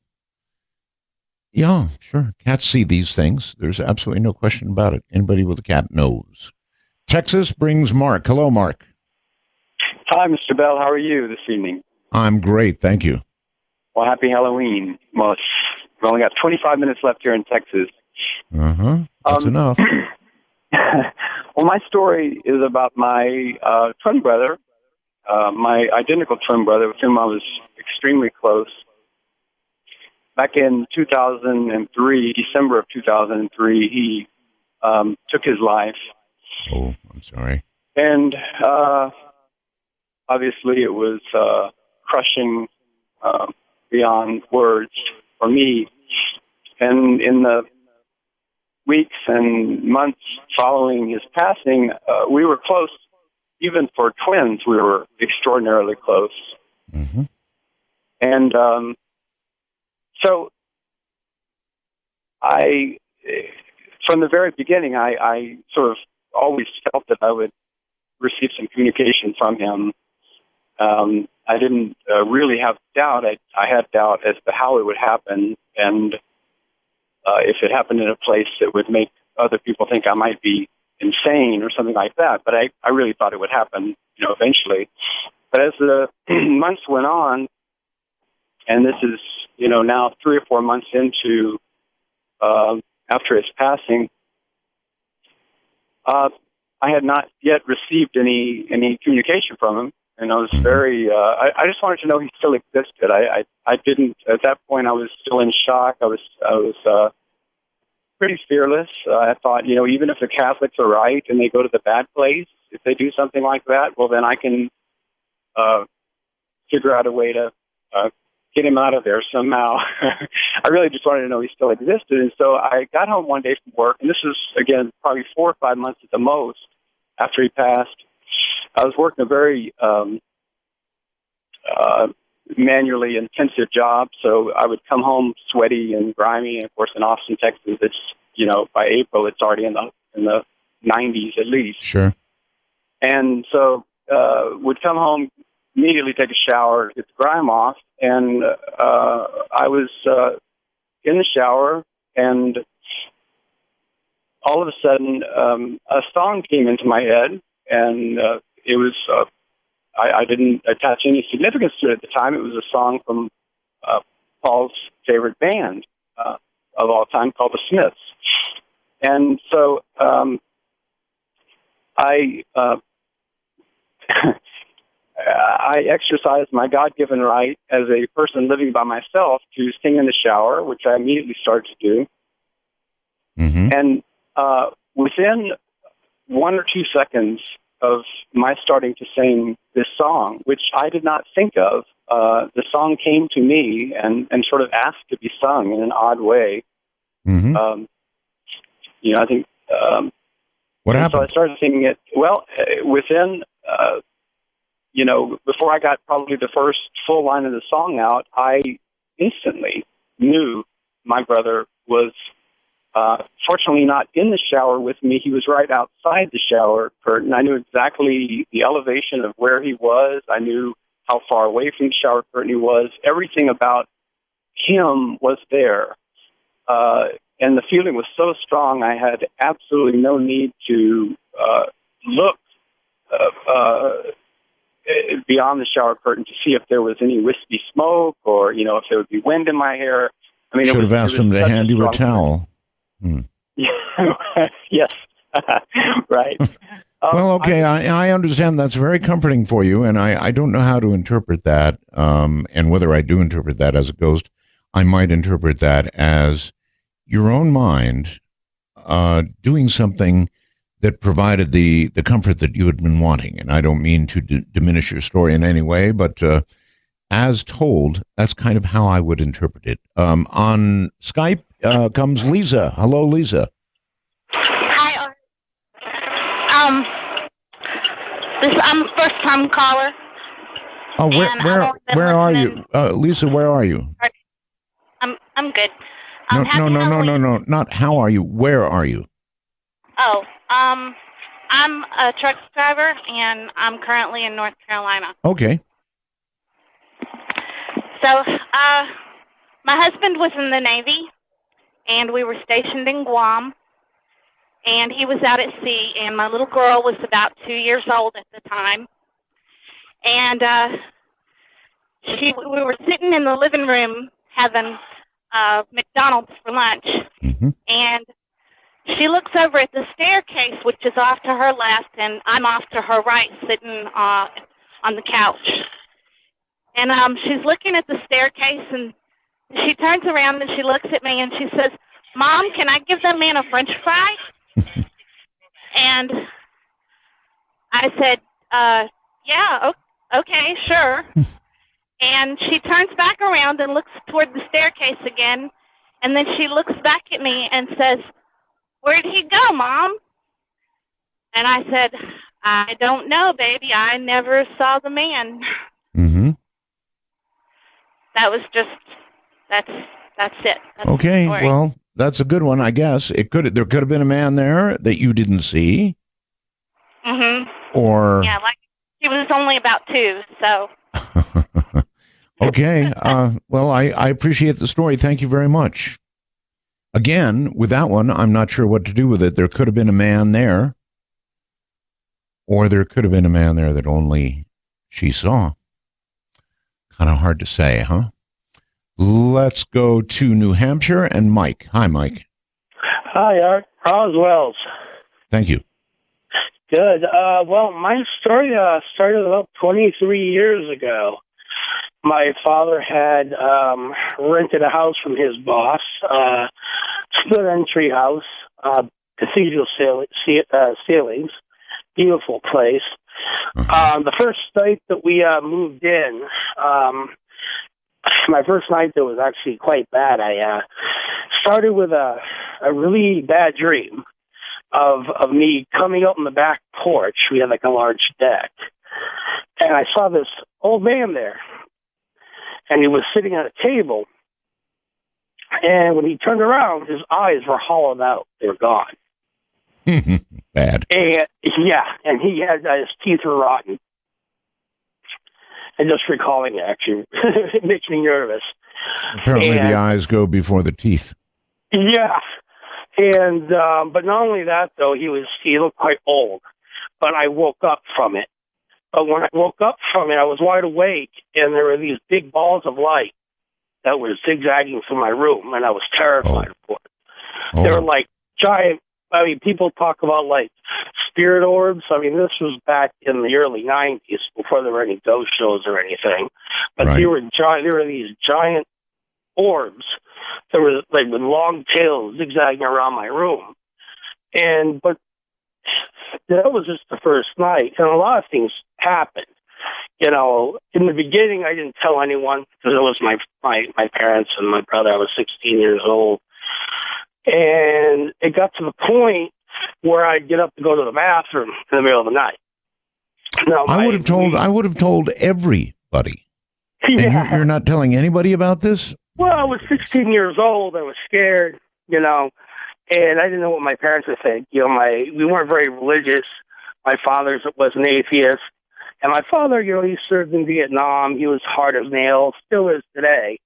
Yeah, sure. Cats see these things. There's absolutely no question about it. Anybody with a cat knows. Texas brings Mark. Hello, Mark. Hi, Mr. Bell. How are you this evening? I'm great. Thank you. Well, happy Halloween. Well, we've only got 25 minutes left here in Texas. That's enough. Well, my story is about my twin brother, my identical twin brother with whom I was extremely close. Back in 2003, December of 2003, he took his life. Oh, I'm sorry. And obviously it was crushing beyond words for me. And in the weeks and months following his passing, we were close. Even for twins, we were extraordinarily close. Mm-hmm. And so from the very beginning, I sort of always felt that I would receive some communication from him. I didn't really have doubt. I had doubt as to how it would happen. And if it happened in a place that would make other people think I might be insane or something like that. But I really thought it would happen, eventually. But as the months went on, and this is, now 3 or 4 months into after his passing, I had not yet received any communication from him, and I was very. I just wanted to know he still existed. I didn't at that point. I was still in shock. I was pretty fearless. I thought, even if the Catholics are right and they go to the bad place, if they do something like that, well, then I can figure out a way to get him out of there somehow. I really just wanted to know he still existed. And so I got home one day from work, and this was, again, probably 4 or 5 months at the most after he passed. I was working a very manually intensive job, so I would come home sweaty and grimy. And of course, in Austin, Texas, it's by April it's already in the 90s at least. Sure. And so would come home, immediately take a shower, get the grime off, and I was in the shower, and all of a sudden a song came into my head, and it was. I didn't attach any significance to it at the time. It was a song from Paul's favorite band of all time called the Smiths. And so I exercised my God-given right as a person living by myself to sing in the shower, which I immediately started to do. Mm-hmm. And within 1 or 2 seconds of my starting to sing this song, which I did not think of, the song came to me and sort of asked to be sung in an odd way. Mm-hmm. I think. What happened? So I started singing it. Well, within, before I got probably the first full line of the song out, I instantly knew my brother was fortunately not in the shower with me. He was right outside the shower curtain. I knew exactly the elevation of where he was. I knew how far away from the shower curtain he was. Everything about him was there. And the feeling was so strong, I had absolutely no need to look beyond the shower curtain to see if there was any wispy smoke or, if there would be wind in my hair. I mean, should have asked him to hand you a towel. Yes, right. Well, okay, I understand that's very comforting for you, and I don't know how to interpret that, and whether I do interpret that as a ghost. I might interpret that as your own mind doing something that provided the comfort that you had been wanting. And I don't mean to diminish your story in any way, but as told, that's kind of how I would interpret it. On Skype comes Lisa. Hello, Lisa. Hi, I'm a first-time caller. Oh, where are you, Lisa? Where are you? I'm good. No. Not how are you. Where are you? Oh, I'm a truck driver, and I'm currently in North Carolina. Okay. So, my husband was in the Navy, and we were stationed in Guam, and he was out at sea, and my little girl was about 2 years old at the time. And we were sitting in the living room having McDonald's for lunch, and she looks over at the staircase, which is off to her left, and I'm off to her right, sitting on the couch. And she's looking at the staircase, and she turns around and she looks at me and she says, "Mom, can I give that man a French fry?" And I said, "Yeah, okay, sure." And she turns back around and looks toward the staircase again, and then she looks back at me and says, "Where'd he go, Mom?" And I said, "I don't know, baby. I never saw the man." Mm-hmm. That was just, that's it. That's okay, the story. well, that's a good one, I guess. There could have been a man there that you didn't see. Mm-hmm. Or... Yeah, like, he was only about 2, so... Okay, well, I appreciate the story. Thank you very much. Again, with that one, I'm not sure what to do with it. There could have been a man there, or there could have been a man there that only she saw. Kind of hard to say, huh? Let's go to New Hampshire and Mike. Hi, Mike. Hi, Art. How's Wells? Thank you. Good. Well, my story started about 23 years ago. My father had rented a house from his boss, split entry house, cathedral ceilings, beautiful place. The first night that we moved in, my first night there was actually quite bad. I started with a really bad dream of me coming out on the back porch. We had like a large deck, and I saw this old man there, and he was sitting at a table. And when he turned around, his eyes were hollowed out; they were gone. Bad. And yeah, and he had his teeth were rotten. And just recalling it actually it makes me nervous. Apparently, the eyes go before the teeth. Yeah, and but not only that though, he looked quite old. But I woke up from it. But when I woke up from it, I was wide awake, and there were these big balls of light that were zigzagging through my room, and I was terrified of it. They were like giant. I mean, people talk about like spirit orbs. I mean, this was back in the early 90s before there were any ghost shows or anything. But they were giant. There were these giant orbs that were like with long tails zigzagging around my room. But that was just the first night, and a lot of things happened. You know, in the beginning, I didn't tell anyone because it was my parents and my brother. I was 16 years old. And it got to the point where I'd get up to go to the bathroom in the middle of the night. Now, I would have told everybody. Yeah. And you're not telling anybody about this? Well, I was 16 years old. I was scared, and I didn't know what my parents would think. We weren't very religious. My father was an atheist, and my father, he served in Vietnam. He was hard as nails, still is today,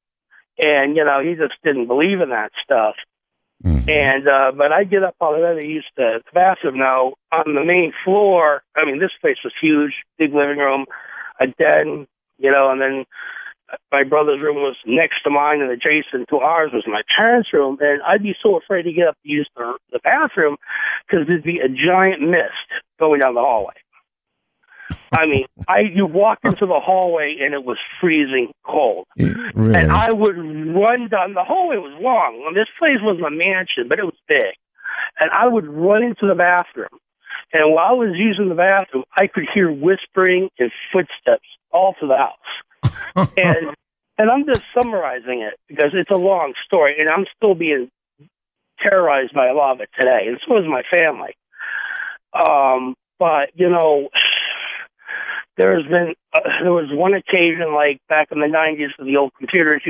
and he just didn't believe in that stuff. And but I get up out of there. I used the bathroom now on the main floor. I mean, this place was huge, big living room, a den, and then my brother's room was next to mine, and adjacent to ours was my parents' room. And I'd be so afraid to get up to use the bathroom because there'd be a giant mist going down the hallway. I mean, you walk into the hallway and it was freezing cold. Really? And I would run down the hallway. It was long. Well, this place wasn't a mansion, but it was big. And I would run into the bathroom. And while I was using the bathroom, I could hear whispering and footsteps all through the house. and I'm just summarizing it because it's a long story, and I'm still being terrorized by a lot of it today, and so is my family. But there was one occasion, like back in the 90s with the old computers,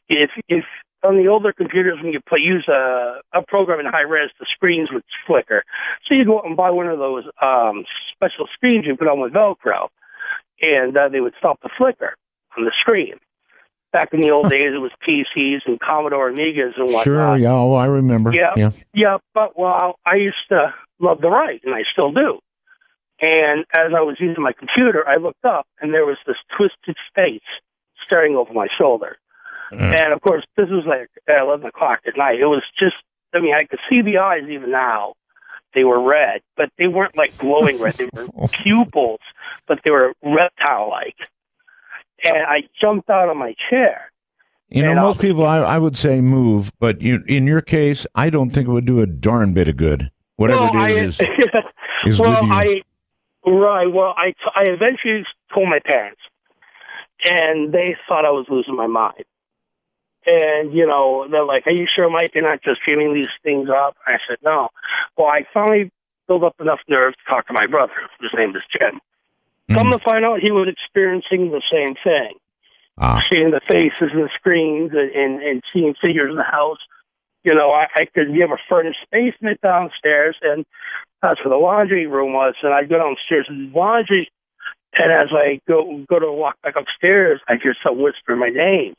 if on the older computers when you use a program in high res, the screens would flicker. So you go out and buy one of those special screens you put on with Velcro, and they would stop the flicker on the screen. Back in the old days, it was PCs and Commodore Amigas and whatnot. Sure, yeah, I remember. Yeah. But I used to love to write, and I still do. And as I was using my computer, I looked up, and there was this twisted face staring over my shoulder. And, of course, this was like at 11 o'clock at night. It was just, I could see the eyes even now. They were red, but they weren't like glowing red. They were pupils, but they were reptile-like. And I jumped out of my chair. Most people, I would say move, but in your case, I don't think it would do a darn bit of good. Whatever it is with you. I eventually told my parents, and they thought I was losing my mind. And, they're like, are you sure, Mike, you're not just feeling these things up? I said, no. Well, I finally built up enough nerve to talk to my brother, whose name is Jim. Come to find out, he was experiencing the same thing. Seeing the faces and the screens and seeing figures in the house. We have a furnished basement downstairs, and that's where the laundry room was. And I'd go downstairs and do laundry, and as I go to walk back upstairs, I hear someone whisper my name.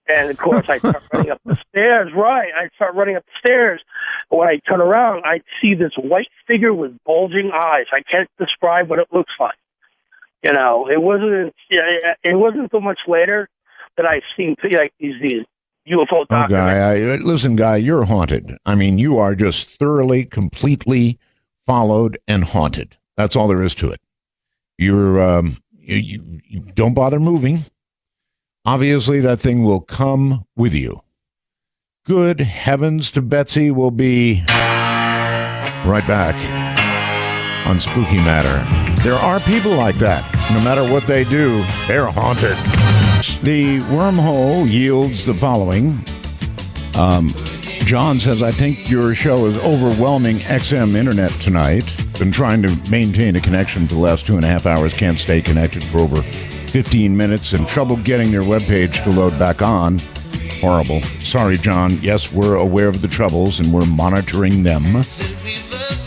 And of course, I start running up the stairs. Right, I start running up the stairs. When I turn around, I see this white figure with bulging eyes. I can't describe what it looks like. You know, it wasn't so much later that I've seen like these UFO Oh, Guy, listen, Guy, you're haunted. I mean, you are just thoroughly, completely followed and haunted. That's all there is to it. You're you don't bother moving. Obviously, that thing will come with you. Good heavens to Betsy. We'll be right back on Spooky Matter. There are people like that. No matter what they do, they're haunted. The wormhole yields the following. John says, I think your show is overwhelming XM internet tonight. Been trying to maintain a connection for the last 2.5 hours. Can't stay connected for over 15 minutes and trouble getting their webpage to load back on. Horrible. Sorry, John. Yes, we're aware of the troubles and we're monitoring them.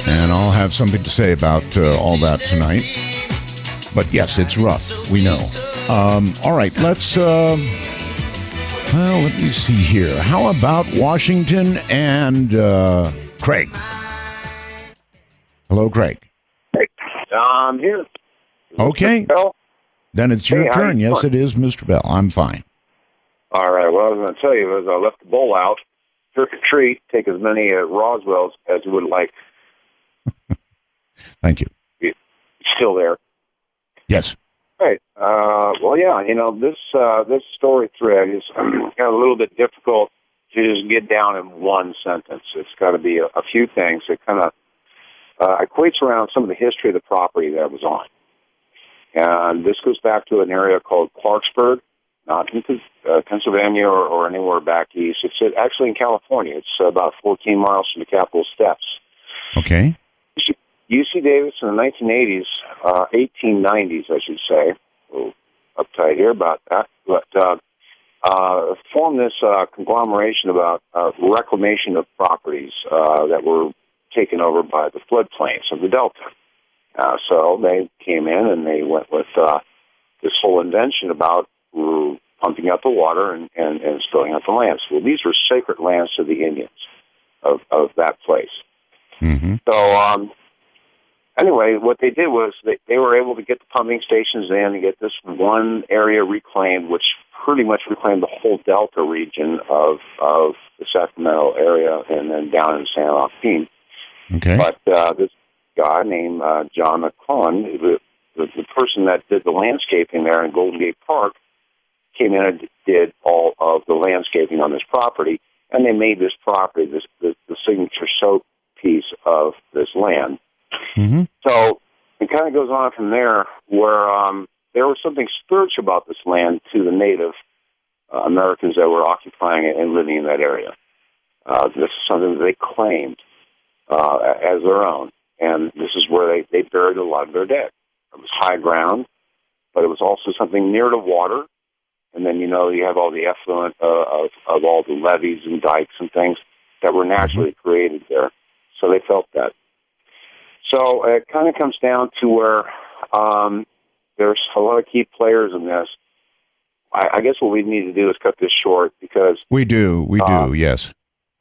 And I'll have something to say about all that tonight. But yes, it's rough. We know. All right, let's... well, let me see here. How about Washington and Craig? Hello, Craig. Hey, I'm here. Okay. Then it's your turn. Yes, it is, Mr. Bell. I'm fine. All right. What I was going to tell you is I left the bowl out, trick or treat, take as many Roswells as you would like. Thank you. It's still there. Yes. Right. Well, yeah. You know, this story thread is kind of a little bit difficult to just get down in one sentence. It's got to be a few things. It kind of equates around some of the history of the property that it was on. And this goes back to an area called Clarksburg, not in Pennsylvania or anywhere back east. It's actually in California. It's about 14 miles from the Capitol Steps. Okay. UC Davis in the 1980s, 1890s, I should say. A little uptight here about that. But formed this conglomeration about reclamation of properties that were taken over by the floodplains of the Delta. So they came in and they went with this whole invention about pumping out the water and spilling out the lands. Well, these were sacred lands to the Indians of that place. Mm-hmm. So anyway, what they did was they were able to get the pumping stations in and get this one area reclaimed, which pretty much reclaimed the whole Delta region of the Sacramento area and then down in San Joaquin. Okay. But this guy named John McClellan, the person that did the landscaping there in Golden Gate Park, came in and did all of the landscaping on this property, and they made this property the signature showpiece of this land. Mm-hmm. So it kind of goes on from there, where there was something spiritual about this land to the Native Americans that were occupying it and living in that area. This is something that they claimed as their own, and this is where they buried a lot of their dead. It was high ground, but it was also something near the water. And then, you know, you have all the effluent of all the levees and dikes and things that were naturally created there. So they felt that. So it kind of comes down to where there's a lot of key players in this. I guess what we need to do is cut this short because... We do, yes.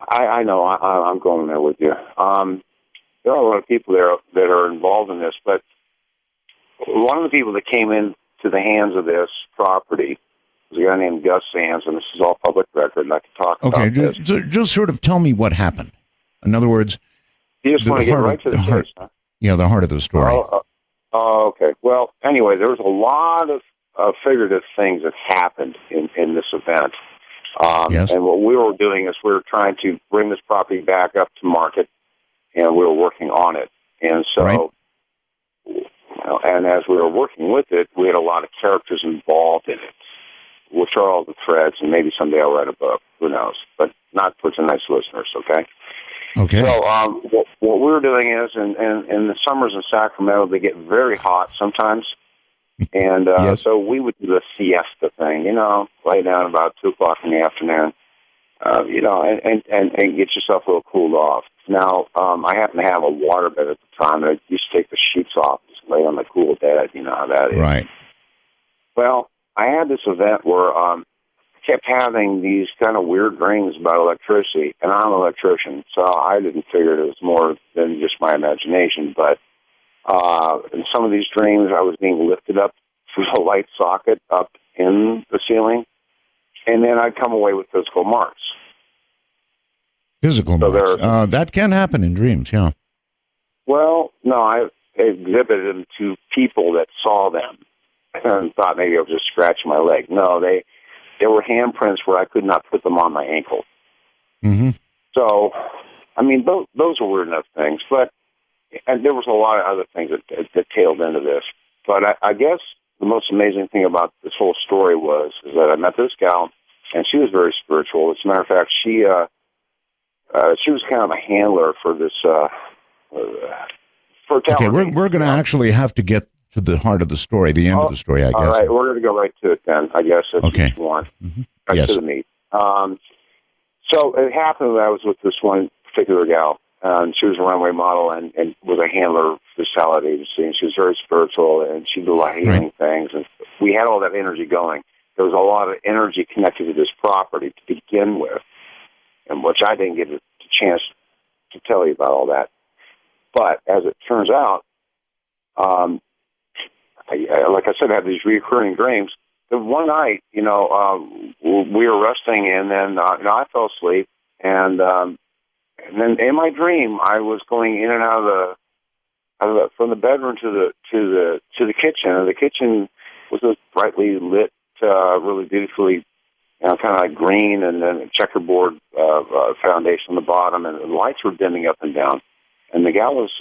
I know, I'm going there with you. There are a lot of people there that are involved in this, but one of the people that came into the hands of this property was a guy named Gus Sands, and this is all public record, and I can talk about this. Just sort of tell me what happened. In other words, you just want to get right to the case, huh? Yeah, the heart of the story. Oh, okay. Well, anyway, there was a lot of figurative things that happened in this event. Yes. And what we were doing is we were trying to bring this property back up to market, and we were working on it. And so, right. And as we were working with it, we had a lot of characters involved in it, which are all the threads, and maybe someday I'll write a book. Who knows? But not for tonight's listeners, okay? Okay. So what we were doing is, in the summers in Sacramento, they get very hot sometimes. And yes. So we would do the siesta thing, lay down about 2 o'clock in the afternoon, and get yourself a little cooled off. Now, I happen to have a waterbed at the time, and I used to take the sheets off, just lay on the cool bed. You know how that is. Right. Well, I had this event where kept having these kind of weird dreams about electricity, and I'm an electrician, so I didn't figure it was more than just my imagination. But in some of these dreams, I was being lifted up through a light socket up in the ceiling, and then I'd come away with physical marks. Physical marks. That can happen in dreams, yeah. Well, no, I exhibited them to people that saw them and thought maybe I was just scratching my leg. No, they were handprints where I could not put them on my ankle. Mm-hmm. So, I mean, those are weird enough things, and there was a lot of other things that tailed into this. But I guess the most amazing thing about this whole story is that I met this gal, and she was very spiritual. As a matter of fact, she was kind of a handler for this, for a Okay, talent. we're going to actually have to get to the heart of the story, the end of the story, I guess. All right, we're going to go right to it then, I guess, if Okay. you want. Mm-hmm. Right Yes. to the meat. So it happened that I was with this one particular gal, and she was a runway model and was a handler for the salad agency, and she was very spiritual, and she did a lot of healing things, and we had all that energy going. There was a lot of energy connected to this property to begin with, and which I didn't get a chance to tell you about all that. But as it turns out, like I said, I had these recurring dreams. The one night, we were resting, and then I fell asleep, and then in my dream, I was going in and out of from the bedroom to the kitchen, and the kitchen was this brightly lit, really beautifully, kind of like green, and then a checkerboard foundation on the bottom, and the lights were dimming up and down, and the gal was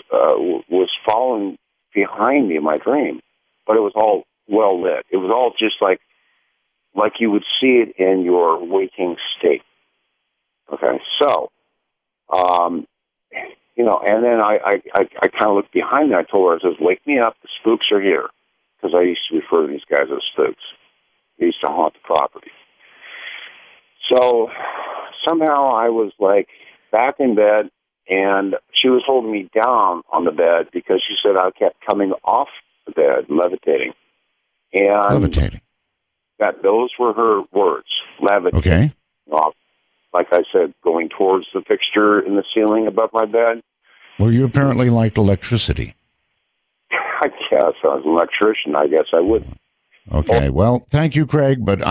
following behind me in my dream, but it was all well lit. It was all just like you would see it in your waking state. Okay, so, and then I kind of looked behind me. I told her, I says, "Wake me up, the spooks are here," because I used to refer to these guys as spooks. They used to haunt the property. So somehow I was like back in bed, and she was holding me down on the bed because she said I kept coming off the bed, levitating. And levitating. Those were her words, levitating. Okay. Like I said, going towards the fixture in the ceiling above my bed. Well, you apparently liked electricity. I guess I was an electrician. I guess I would. Okay. Well, thank you, Craig, but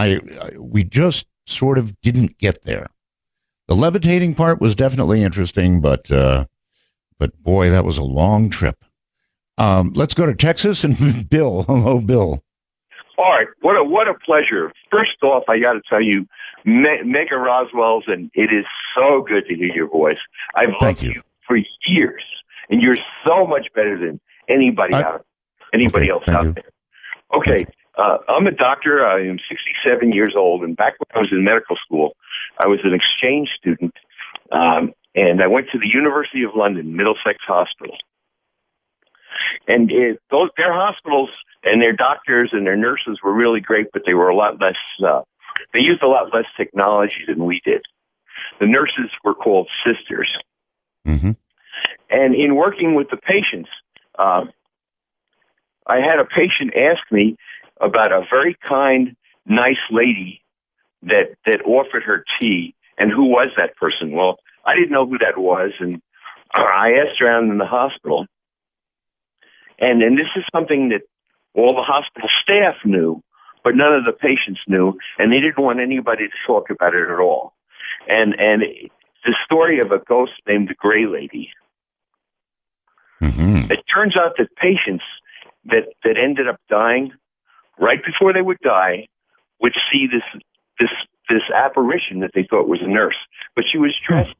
we just sort of didn't get there. The levitating part was definitely interesting, but boy, that was a long trip. Let's go to Texas and Bill. Hello, Bill. All right, what a pleasure. First off, I got to tell you, Megan Roswell's, and it is so good to hear your voice. I've loved you for years, and you're so much better than anybody else out there. Okay, I'm a doctor. I am 67 years old, and back when I was in medical school, I was an exchange student, and I went to the University of London, Middlesex Hospital. And their hospitals and their doctors and their nurses were really great, but they were a lot less, they used a lot less technology than we did. The nurses were called sisters. Mm-hmm. And in working with the patients, I had a patient ask me about a very kind, nice lady that offered her tea, and who was that person? Well, I didn't know who that was, and I asked around in the hospital. And this is something that all the hospital staff knew, but none of the patients knew, and they didn't want anybody to talk about it at all. And the story of a ghost named the Gray Lady. Mm-hmm. It turns out that patients that ended up dying right before they would die would see this apparition that they thought was a nurse, but she was dressed.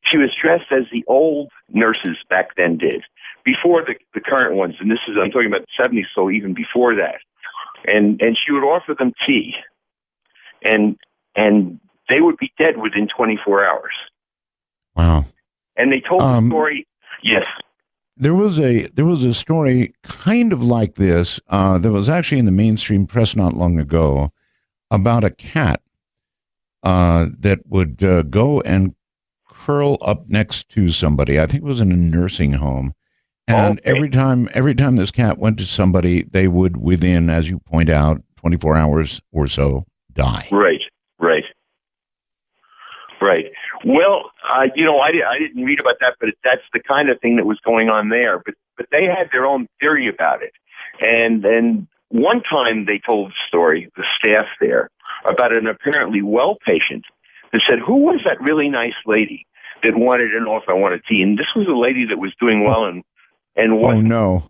She was dressed as the old nurses back then did, before the current ones. And I'm talking about the 70s, so even before that. And she would offer them tea, and they would be dead within 24 hours. Wow. And they told the story. Yes. There was a story kind of like this that was actually in the mainstream press not long ago about a cat that would go and curl up next to somebody. I think it was in a nursing home. And every time this cat went to somebody, they would, within, as you point out, 24 hours or so, die. Right. Right. Well, I didn't read about that, but that's the kind of thing that was going on there. But they had their own theory about it. And then one time they told the story, the staff there, about an apparently well patient that said, who was that really nice lady that wanted to know if I wanted tea? And this was a lady that was doing well and what? Oh, no.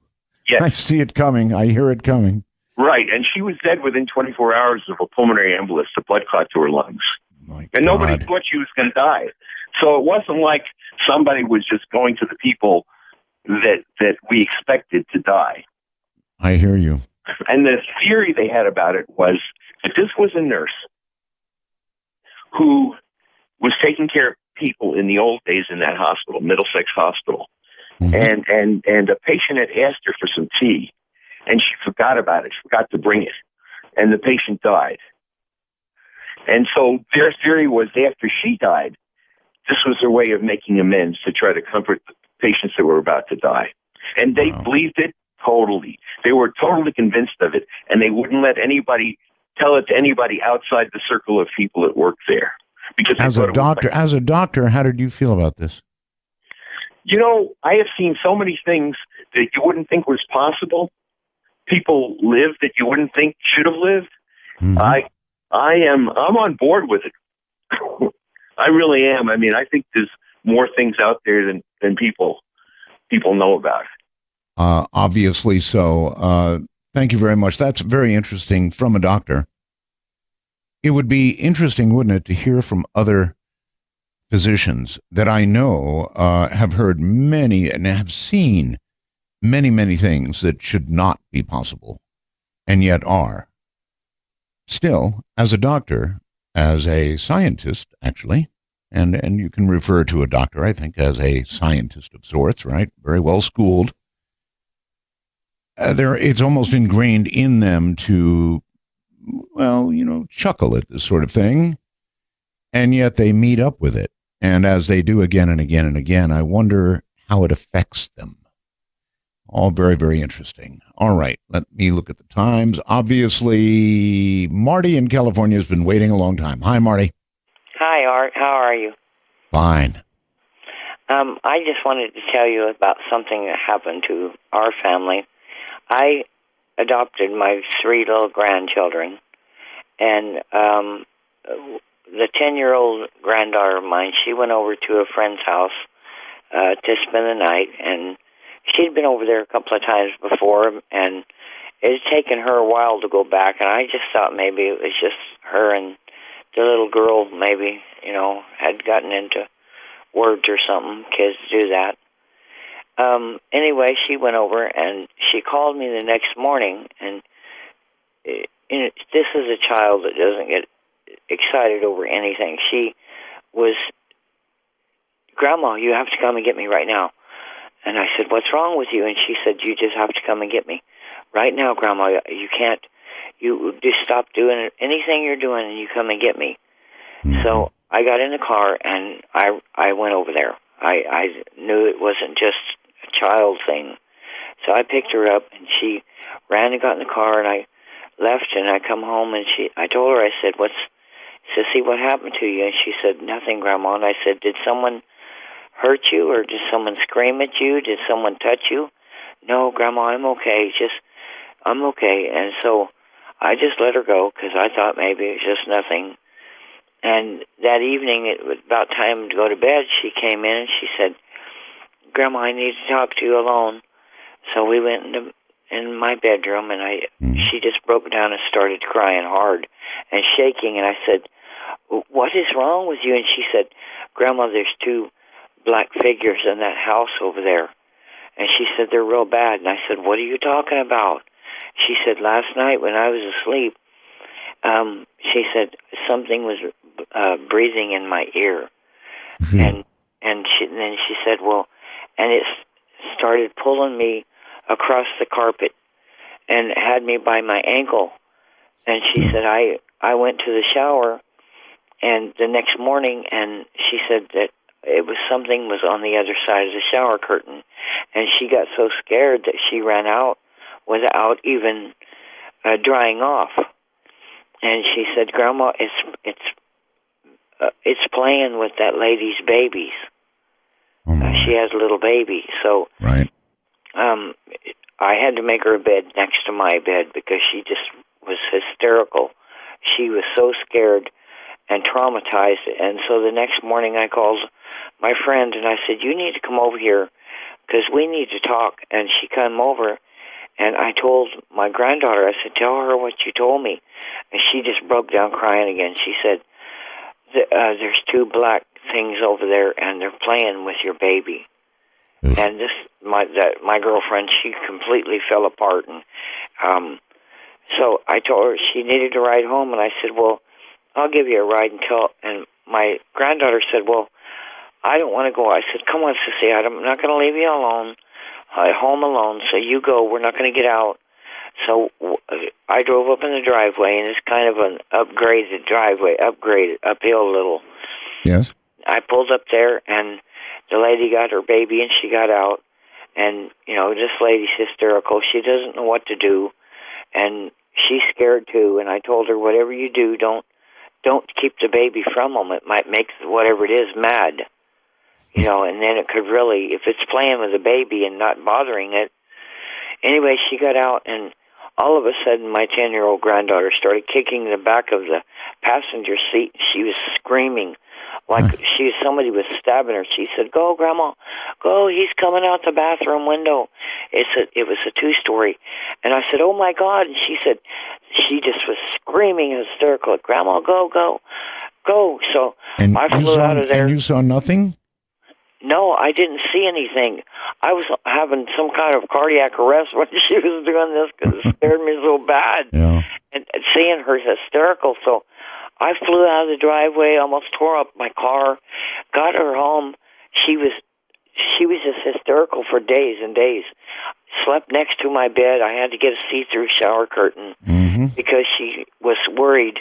Yes. I see it coming. I hear it coming. Right. And she was dead within 24 hours of a pulmonary embolus, a blood clot to her lungs. And nobody thought she was going to die. So it wasn't like somebody was just going to the people that we expected to die. I hear you. And the theory they had about it was that this was a nurse who was taking care of people in the old days in that hospital, Middlesex Hospital. Mm-hmm. And a patient had asked her for some tea, and she forgot about it. She forgot to bring it. And the patient died. And so their theory was after she died, this was their way of making amends to try to comfort the patients that were about to die. And they believed it totally. They were totally convinced of it, and they wouldn't let anybody tell it to anybody outside the circle of people that worked there. Because as a doctor, how did you feel about this? You know, I have seen so many things that you wouldn't think was possible. People live that you wouldn't think should have lived. Mm-hmm. I'm on board with it. I really am. I mean, I think there's more things out there than people know about. Obviously so. Thank you very much. That's very interesting from a doctor. It would be interesting, wouldn't it, to hear from other physicians that I know have heard many and have seen many, many things that should not be possible and yet are. Still, as a doctor, as a scientist, actually, and you can refer to a doctor, I think, as a scientist of sorts, right? Very well schooled. It's almost ingrained in them to, well, chuckle at this sort of thing, and yet they meet up with it. And as they do again and again and again, I wonder how it affects them. All very, very interesting. All right, let me look at the times. Obviously, Marty in California has been waiting a long time. Hi, Marty. Hi, Art. How are you? Fine. I just wanted to tell you about something that happened to our family. I adopted my 3 little grandchildren, and the 10-year-old granddaughter of mine, she went over to a friend's house to spend the night, and she'd been over there a couple of times before, and it had taken her a while to go back, and I just thought maybe it was just her and the little girl maybe, had gotten into words or something. Kids do that. Anyway, she went over, and she called me the next morning, and this is a child that doesn't get excited over anything. She was, Grandma, you have to come and get me right now. And I said, what's wrong with you? And she said, you just have to come and get me. Right now, Grandma, you can't, you just stop doing anything you're doing and you come and get me. So I got in the car and I went over there. I knew it wasn't just a child thing. So I picked her up and she ran and got in the car and I left and I come home and I told her, I said, Sissy, what happened to you? And she said, nothing, Grandma. And I said, did someone hurt you or did someone scream at you? Did someone touch you? No, Grandma, I'm okay. I'm okay. And so I just let her go because I thought maybe it was just nothing. And that evening, it was about time to go to bed, she came in and she said, Grandma, I need to talk to you alone. So we went in my bedroom and she just broke down and started crying hard and shaking. And I said, what is wrong with you? And she said, Grandma, there's 2 black figures in that house over there. And she said, they're real bad. And I said, what are you talking about? She said, last night when I was asleep, she said, something was breathing in my ear. And then she said, well, and it started pulling me across the carpet and had me by my ankle. And she said, I went to the shower and the next morning, and she said that it was something was on the other side of the shower curtain. And she got so scared that she ran out without even drying off. And she said, Grandma, it's it's playing with that lady's babies. She has a little baby, so right. I had to make her a bed next to my bed because she just was hysterical. She was so scared and traumatized, and so the next morning I called my friend and I said, "You need to come over here because we need to talk." And she came over, and I told my granddaughter, I said, "Tell her what you told me," and she just broke down crying again. She said, "There's two black things over there, and they're playing with your baby." And this, my girlfriend, she completely fell apart, and so I told her she needed to ride home, and I said, "Well, I'll give you a ride until." And my granddaughter said, "Well, I don't want to go." I said, "Come on, Sissy, I'm not going to leave you alone, home alone. So you go. We're not going to get out." So I drove up in the driveway, and it's kind of an upgraded driveway, uphill a little. Yes. I pulled up there, and the lady got her baby, and she got out. And, you know, this lady's hysterical. She doesn't know what to do, and she's scared, too. And I told her, whatever you do, don't keep the baby from them. It might make whatever it is mad. You know, and then it could really, if it's playing with the baby and not bothering it. Anyway, she got out, and all of a sudden, my 10-year-old granddaughter started kicking the back of the passenger seat. She was screaming like somebody was stabbing her. She said, "Go, Grandma, go, he's coming out the bathroom window." It was a 2-story. And I said, "Oh, my God." And she said, she just was screaming hysterical, "Grandma, go, go, go." So I flew out of there. And you saw nothing? No, I didn't see anything. I was having some kind of cardiac arrest when she was doing this because it scared me so bad. Yeah. And seeing her hysterical. So I flew out of the driveway, almost tore up my car, got her home. She was just hysterical for days and days. Slept next to my bed. I had to get a see-through shower curtain because she was worried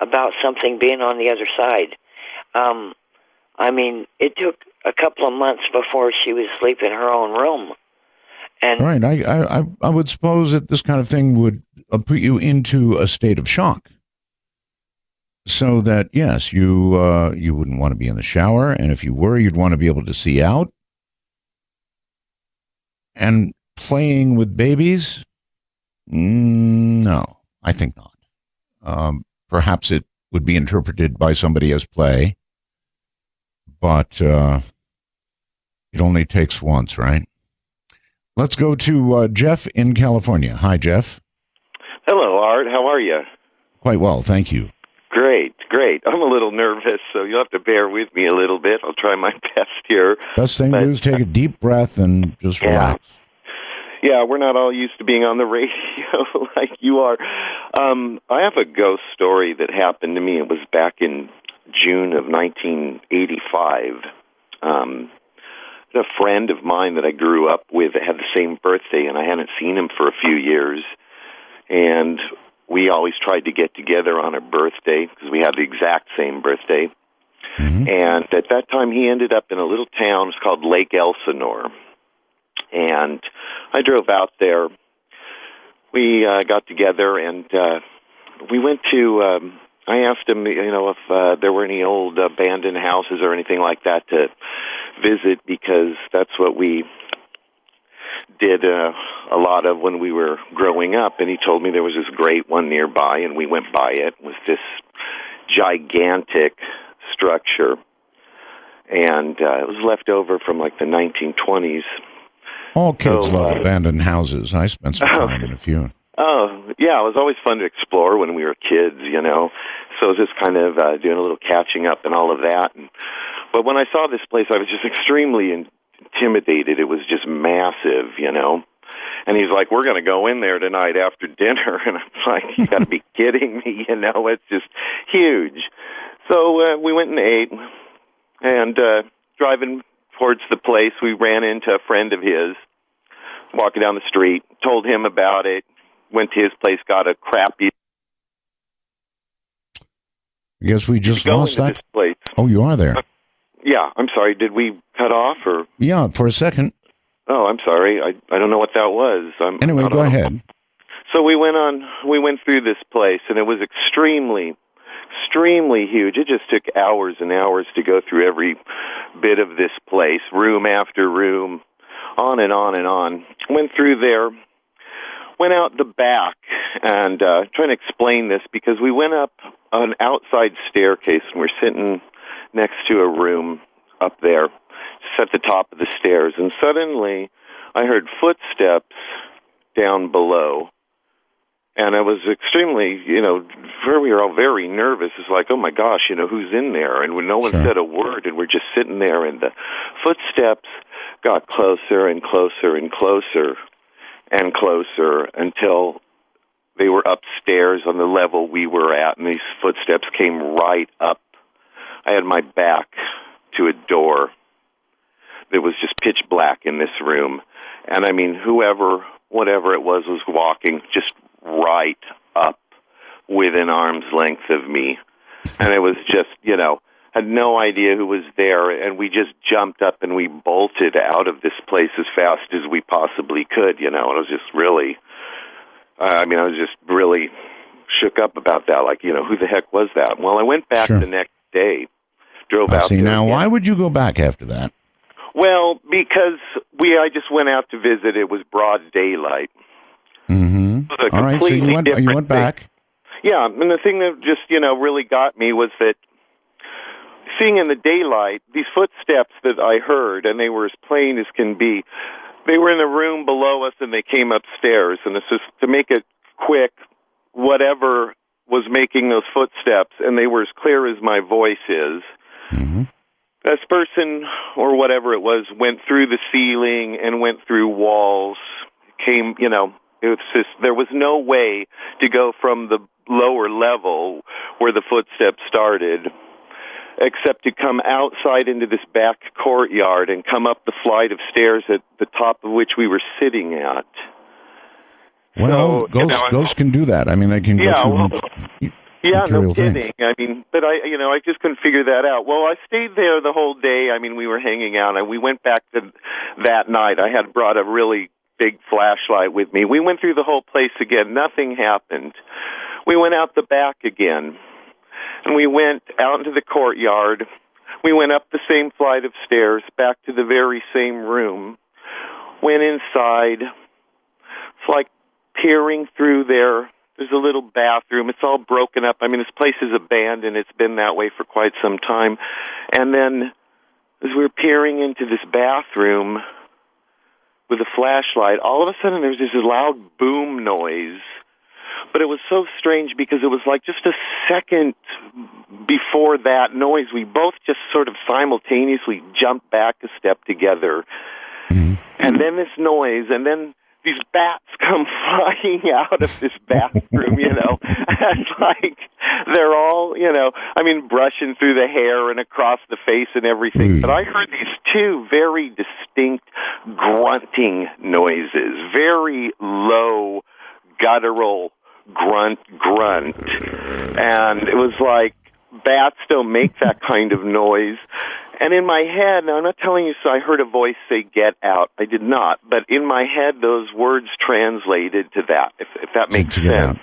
about something being on the other side. I mean, it took a couple of months before she was asleep in her own room. And right. I would suppose that this kind of thing would put you into a state of shock. So that, yes, you wouldn't want to be in the shower, and if you were, you'd want to be able to see out. And playing with babies? No, I think not. Perhaps it would be interpreted by somebody as play, but it only takes once, right? Let's go to Jeff in California. Hi, Jeff. Hello, Art. How are you? Quite well, thank you. Great, great. I'm a little nervous, so you'll have to bear with me a little bit. I'll try my best here. Best thing to do is take a deep breath and just relax. Yeah, we're not all used to being on the radio like you are. I have a ghost story that happened to me. It was back in June of 1985. A friend of mine that I grew up with had the same birthday, and I hadn't seen him for a few years. And we always tried to get together on a birthday because we had the exact same birthday. And at that time, he ended up in a little town. It's called Lake Elsinore. And I drove out there. We got together, and we went to... I asked him, if there were any old abandoned houses or anything like that to visit, because that's what we did a lot of when we were growing up. And he told me there was this great one nearby, and we went by it. It was this gigantic structure, and it was left over from like the 1920s. All kids love abandoned houses. I spent some time in a few. Oh, yeah, it was always fun to explore when we were kids, So it was just kind of doing a little catching up and all of that. But when I saw this place, I was just extremely intimidated. It was just massive, And he's like, "We're going to go in there tonight after dinner." And I'm like, "You got to be kidding me, It's just huge." So we went and ate. And driving towards the place, we ran into a friend of his, walking down the street, told him about it. Went to his place, got a crappy... I guess we just lost that. This place. Oh, you are there. Yeah, I'm sorry. Did we cut off or? Yeah, for a second. Oh, I'm sorry. I don't know what that was. Anyway, go ahead. So we went through this place, and it was extremely extremely huge. It just took hours and hours to go through every bit of this place, room after room, on and on and on. Went through there, went out the back, and trying to explain this because we went up an outside staircase, and we're sitting next to a room up there, just at the top of the stairs, and suddenly I heard footsteps down below. And I was extremely, we were all very nervous. It's like, oh my gosh, who's in there? And when no one said a word, and we're just sitting there, and the footsteps got closer and closer and closer and closer until they were upstairs on the level we were at, and these footsteps came right up. I had my back to a door that was just pitch black in this room. And I mean, whatever it was walking just right up within arm's length of me. And it was just, had no idea who was there. And we just jumped up and we bolted out of this place as fast as we possibly could, And I was just really, I was just really shook up about that. Like, who the heck was that? Well, I went back the next day, drove out there. Now, again. why would you go back after that? Well, because I just went out to visit. It was broad daylight. Mm-hmm. All right, so you went back. Yeah, and the thing that just, really got me was that seeing in the daylight, these footsteps that I heard, and they were as plain as can be, they were in the room below us and they came upstairs. And it's just, to make it quick, whatever was making those footsteps, and they were as clear as my voice is, this person, or whatever it was, went through the ceiling and went through walls, came, it was just, there was no way to go from the lower level where the footsteps started, except to come outside into this back courtyard and come up the flight of stairs at the top of which we were sitting at. Well, ghosts can do that. I mean, they can go through no kidding. Things. I mean, but I just couldn't figure that out. Well, I stayed there the whole day. I mean, we were hanging out, and we went back to that night. I had brought a really big flashlight with me. We went through the whole place again. Nothing happened. We went out the back again, and we went out into the courtyard. We went up the same flight of stairs, back to the very same room. Went inside. It's like peering through there. There's a little bathroom. It's all broken up. I mean, this place is abandoned. It's been that way for quite some time. And then as we were peering into this bathroom with a flashlight, all of a sudden there was this loud boom noise. But it was so strange because it was like just a second before that noise, we both just sort of simultaneously jumped back a step together. And then this noise, and then these bats come flying out of this bathroom, and like they're all, brushing through the hair and across the face and everything. But I heard these two very distinct grunting noises, very low, guttural grunt. And it was like, bats don't make that kind of noise. And in my head, now I'm not telling you, so I heard a voice say, "Get out." I did not. But in my head, those words translated to that, if that makes sense.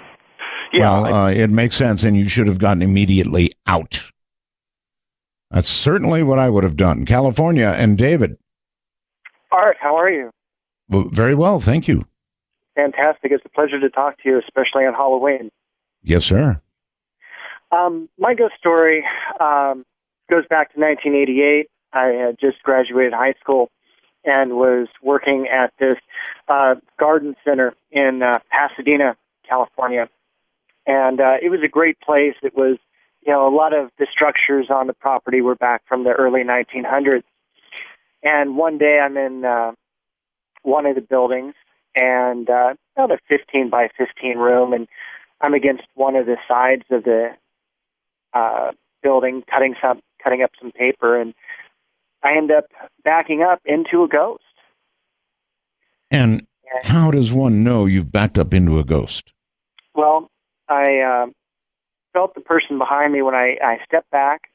Yeah, well, it makes sense, and you should have gotten immediately out. That's certainly what I would have done. California, and David. Art, how are you? Well, very well, thank you. Fantastic. It's a pleasure to talk to you, especially on Halloween. Yes, sir. My ghost story goes back to 1988. I had just graduated high school and was working at this garden center in Pasadena, California. And it was a great place. It was, a lot of the structures on the property were back from the early 1900s. And one day I'm in one of the buildings, and about a 15 by 15 room, and I'm against one of the sides of the building, cutting up some paper, and I end up backing up into a ghost. And how does one know you've backed up into a ghost? Well, I felt the person behind me when I stepped back.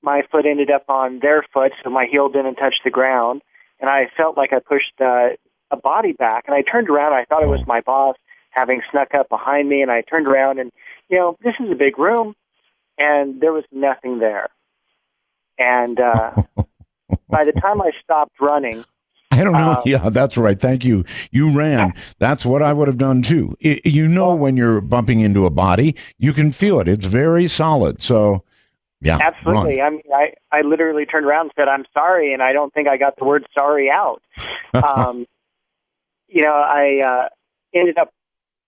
My foot ended up on their foot, so my heel didn't touch the ground, and I felt like I pushed a body back, and I turned around, and I thought it was my boss having snuck up behind me, and I turned around, and, this is a big room, and there was nothing there. And by the time I stopped running, I don't know. Yeah, that's right. Thank you. You ran. That's what I would have done too. When you're bumping into a body, you can feel it. It's very solid. So, yeah. Absolutely. Run. I mean, I literally turned around and said, "I'm sorry," and I don't think I got the word "sorry" out. I ended up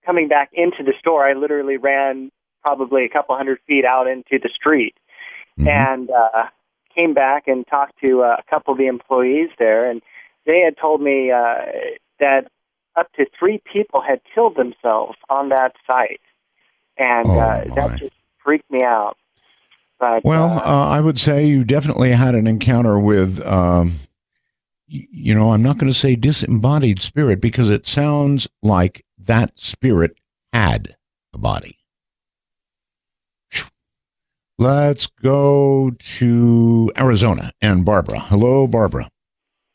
coming back into the store. I literally ran probably a couple hundred feet out into the street, and came back and talked to a couple of the employees there, and they had told me that up to 3 people had killed themselves on that site, and that just freaked me out. But, I would say you definitely had an encounter with, I'm not going to say disembodied spirit because it sounds like that spirit had a body. Let's go to Arizona and Barbara. Hello, Barbara.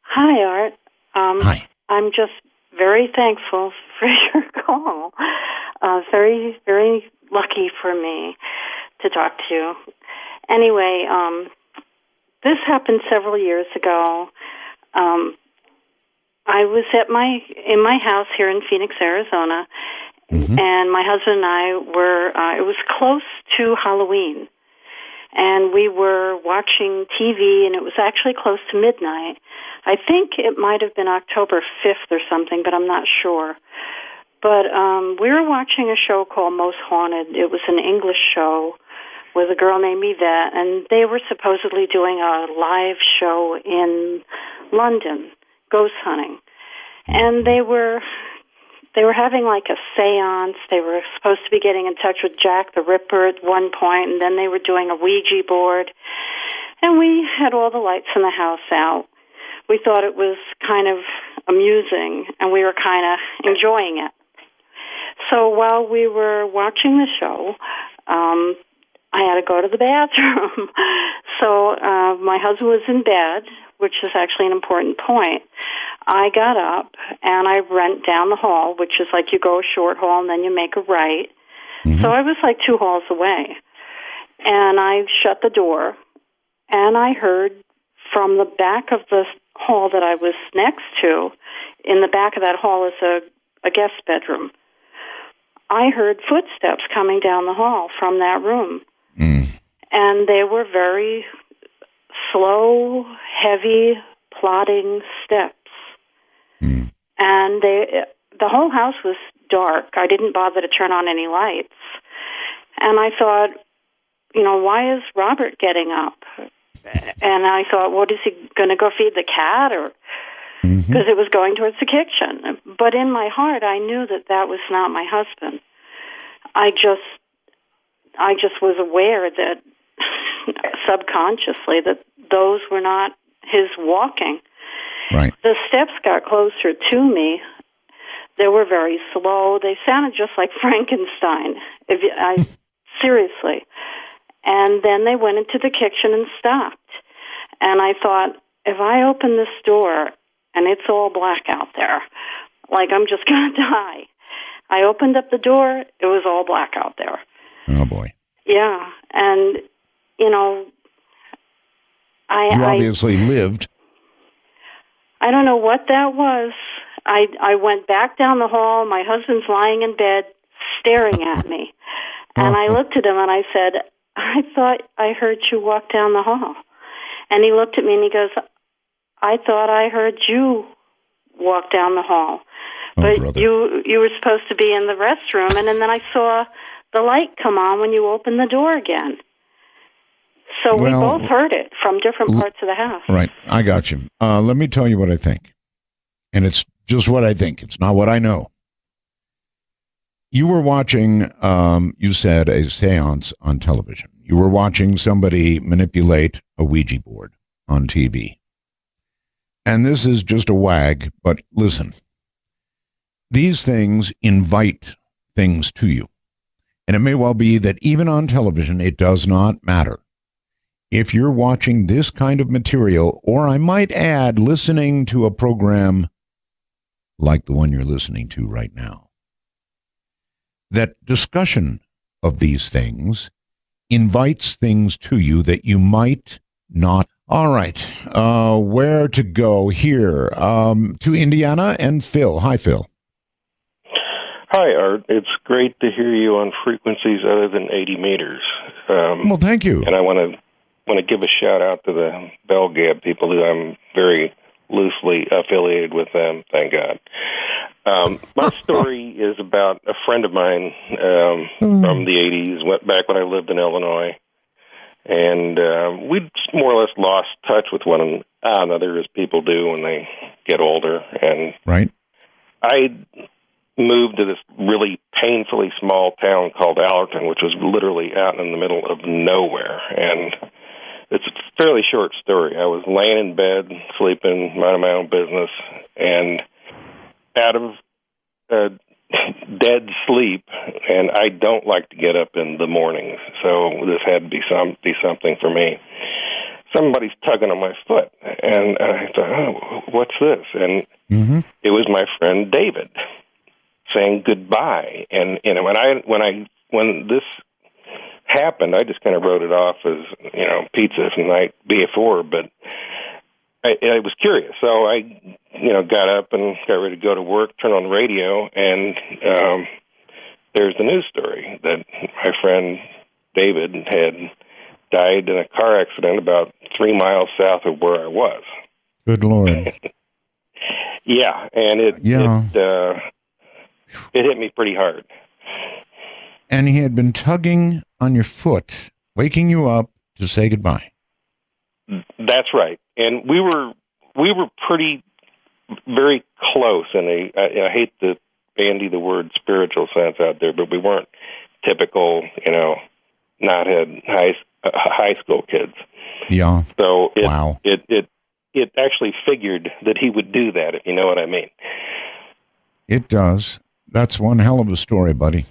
Hi, Art. Hi. I'm just very thankful for your call. Very, very lucky for me to talk to you. Anyway, this happened several years ago. I was in my house here in Phoenix, Arizona, and my husband and I were. It was close to Halloween. And we were watching TV, and it was actually close to midnight. I think it might have been October 5th or something, but I'm not sure. But we were watching a show called Most Haunted. It was an English show with a girl named Yvette, and they were supposedly doing a live show in London, ghost hunting. And they were having like a seance. They were supposed to be getting in touch with Jack the Ripper at one point, and then they were doing a Ouija board. And we had all the lights in the house out. We thought it was kind of amusing, and we were kind of enjoying it. So while we were watching the show, I had to go to the bathroom. So my husband was in bed, which is actually an important point. I got up, and I went down the hall, which is like you go a short hall, and then you make a right. So I was like 2 halls away. And I shut the door, and I heard from the back of the hall that I was next to, in the back of that hall is a guest bedroom. I heard footsteps coming down the hall from that room. And they were very slow, heavy, plodding steps. And the whole house was dark. I didn't bother to turn on any lights. And I thought, why is Robert getting up? And I thought, what is he going to go feed the cat? Or because it was going towards the kitchen. But in my heart, I knew that was not my husband. I just was aware that subconsciously that those were not his walking. Right. The steps got closer to me. They were very slow. They sounded just like Frankenstein. Seriously. And then they went into the kitchen and stopped. And I thought, if I open this door and it's all black out there, like I'm just going to die. I opened up the door. It was all black out there. Oh, boy. Yeah. And, you obviously lived. I don't know what that was. I went back down the hall. My husband's lying in bed staring at me. And I looked at him and I said, I thought I heard you walk down the hall. And he looked at me and he goes, I thought I heard you walk down the hall. But you were supposed to be in the restroom. And then I saw the light come on when you opened the door again. So we both heard it from different parts of the house. Right. I got you. Let me tell you what I think. And it's just what I think. It's not what I know. You were watching, you said, a seance on television. You were watching somebody manipulate a Ouija board on TV. And this is just a wag, but listen. These things invite things to you. And it may well be that even on television, it does not matter. If you're watching this kind of material, or I might add, listening to a program like the one you're listening to right now, that discussion of these things invites things to you that you might not. All right. Where to go here? To Indiana and Phil. Hi, Phil. Hi, Art. It's great to hear you on frequencies other than 80 meters. Well, thank you. And I want to give a shout out to the Bell Gab people who I'm very loosely affiliated with them, thank God. My story is about a friend of mine from the 80s, went back when I lived in Illinois. And we more or less lost touch with one another, as people do when they get older. And right. I moved to this really painfully small town called Allerton, which was literally out in the middle of nowhere. And it's a fairly short story. I was laying in bed, sleeping, minding my own business, and out of dead sleep, and I don't like to get up in the mornings, so this had to be something for me. Somebody's tugging on my foot, and I thought, oh, what's this? And it was my friend David saying goodbye. And when this happened, I just kind of wrote it off as, pizza from the night before, but I was curious, so I, got up and got ready to go to work, turned on the radio, and there's the news story that my friend David had died in a car accident about 3 miles south of where I was. Good Lord. Yeah, and it hit me pretty hard. And he had been tugging on your foot, waking you up to say goodbye. That's right. And we were pretty, very close, and I hate to bandy the word spiritual sense out there, but we weren't typical, knothead high school kids. Yeah. So it actually figured that he would do that, if you know what I mean. It does. That's one hell of a story, buddy.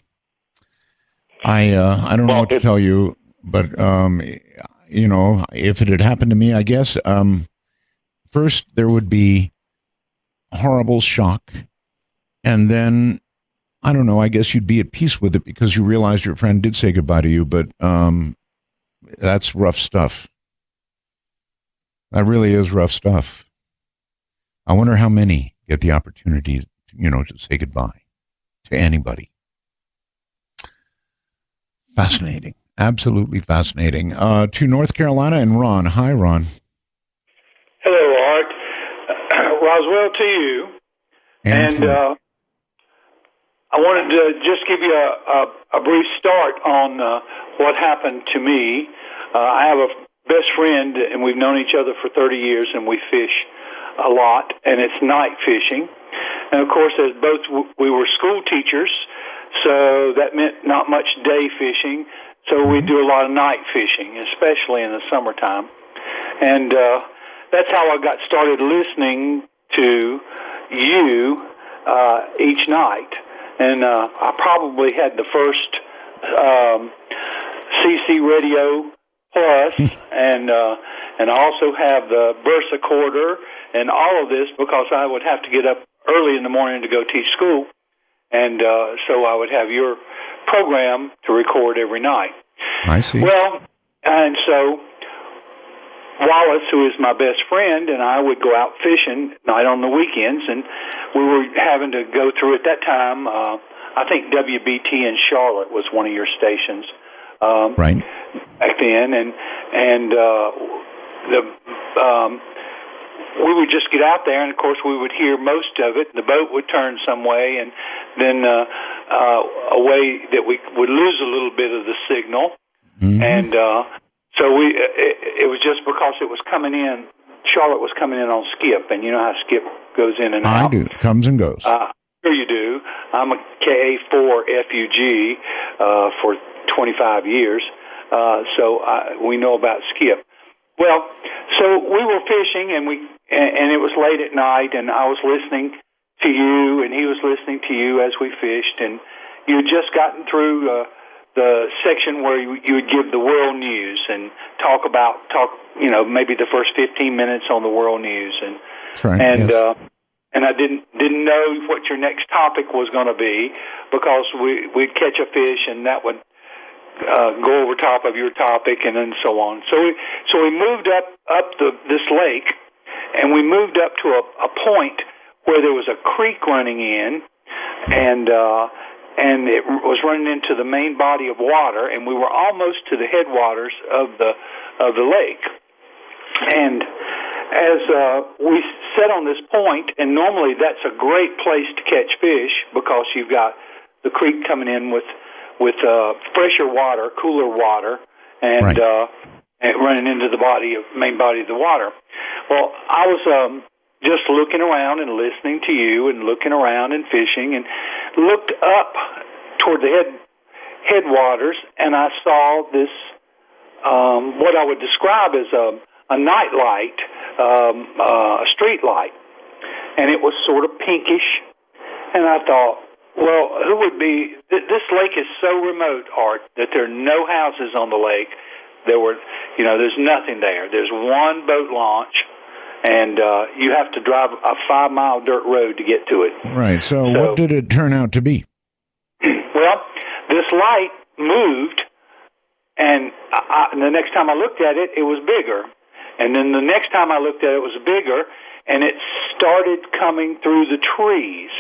I don't know what to tell you, but if it had happened to me, I guess first there would be horrible shock, and then I don't know, I guess you'd be at peace with it because you realized your friend did say goodbye to you, but that's rough stuff. That really is rough stuff. I wonder how many get the opportunity to say goodbye to anybody. Fascinating. Absolutely fascinating. To North Carolina and Ron. Hi, Ron. Hello, Art. Roswell to you. And I wanted to just give you a brief start on what happened to me. I have a best friend, and we've known each other for 30 years, and we fish a lot, and it's night fishing. And, of course, as both we were school teachers, so that meant not much day fishing. So we do a lot of night fishing, especially in the summertime. And that's how I got started listening to you each night. And I probably had the first CC Radio Plus, and I also have the Versacorder and all of this because I would have to get up early in the morning to go teach school. And so I would have your program to record every night. I see. Well, and so Wallace, who is my best friend, and I would go out fishing night on the weekends, and we were having to go through at that time, I think WBT in Charlotte was one of your stations. Right. Back then, and we would just get out there, and of course we would hear most of it. The boat would turn some way, and then a way that we would lose a little bit of the signal. And so it was just because it was coming in. Charlotte was coming in on Skip, and you know how Skip goes in and out. I do. Comes and goes. Sure you do. I'm a KA4 FUG for 25 years, so we know about Skip. Well, so we were fishing, and it was late at night, and I was listening to you, and he was listening to you as we fished, and you had just gotten through the section where you would give the world news and talk maybe the first 15 minutes on the world news, and that's right, and yes. And I didn't know what your next topic was going to be because we'd catch a fish, and that would go over top of your topic and then so on. So we moved up this lake, and we moved up to a point where there was a creek running in, and it was running into the main body of water, and we were almost to the headwaters of the lake. And as we sat on this point, and normally that's a great place to catch fish because you've got the creek coming in with fresher water, cooler water, and running into the main body of the water. Well, I was just looking around and listening to you and looking around and fishing, and looked up toward the headwaters, and I saw this what I would describe as a night light, a street light, and it was sort of pinkish, and I thought, well, who would be? This lake is so remote, Art, that there are no houses on the lake. There's nothing there. There's one boat launch, and you have to drive a 5-mile dirt road to get to it. Right. So what did it turn out to be? Well, this light moved, and the next time I looked at it, it was bigger. And then the next time I looked at it, it was bigger, and it started coming through the trees.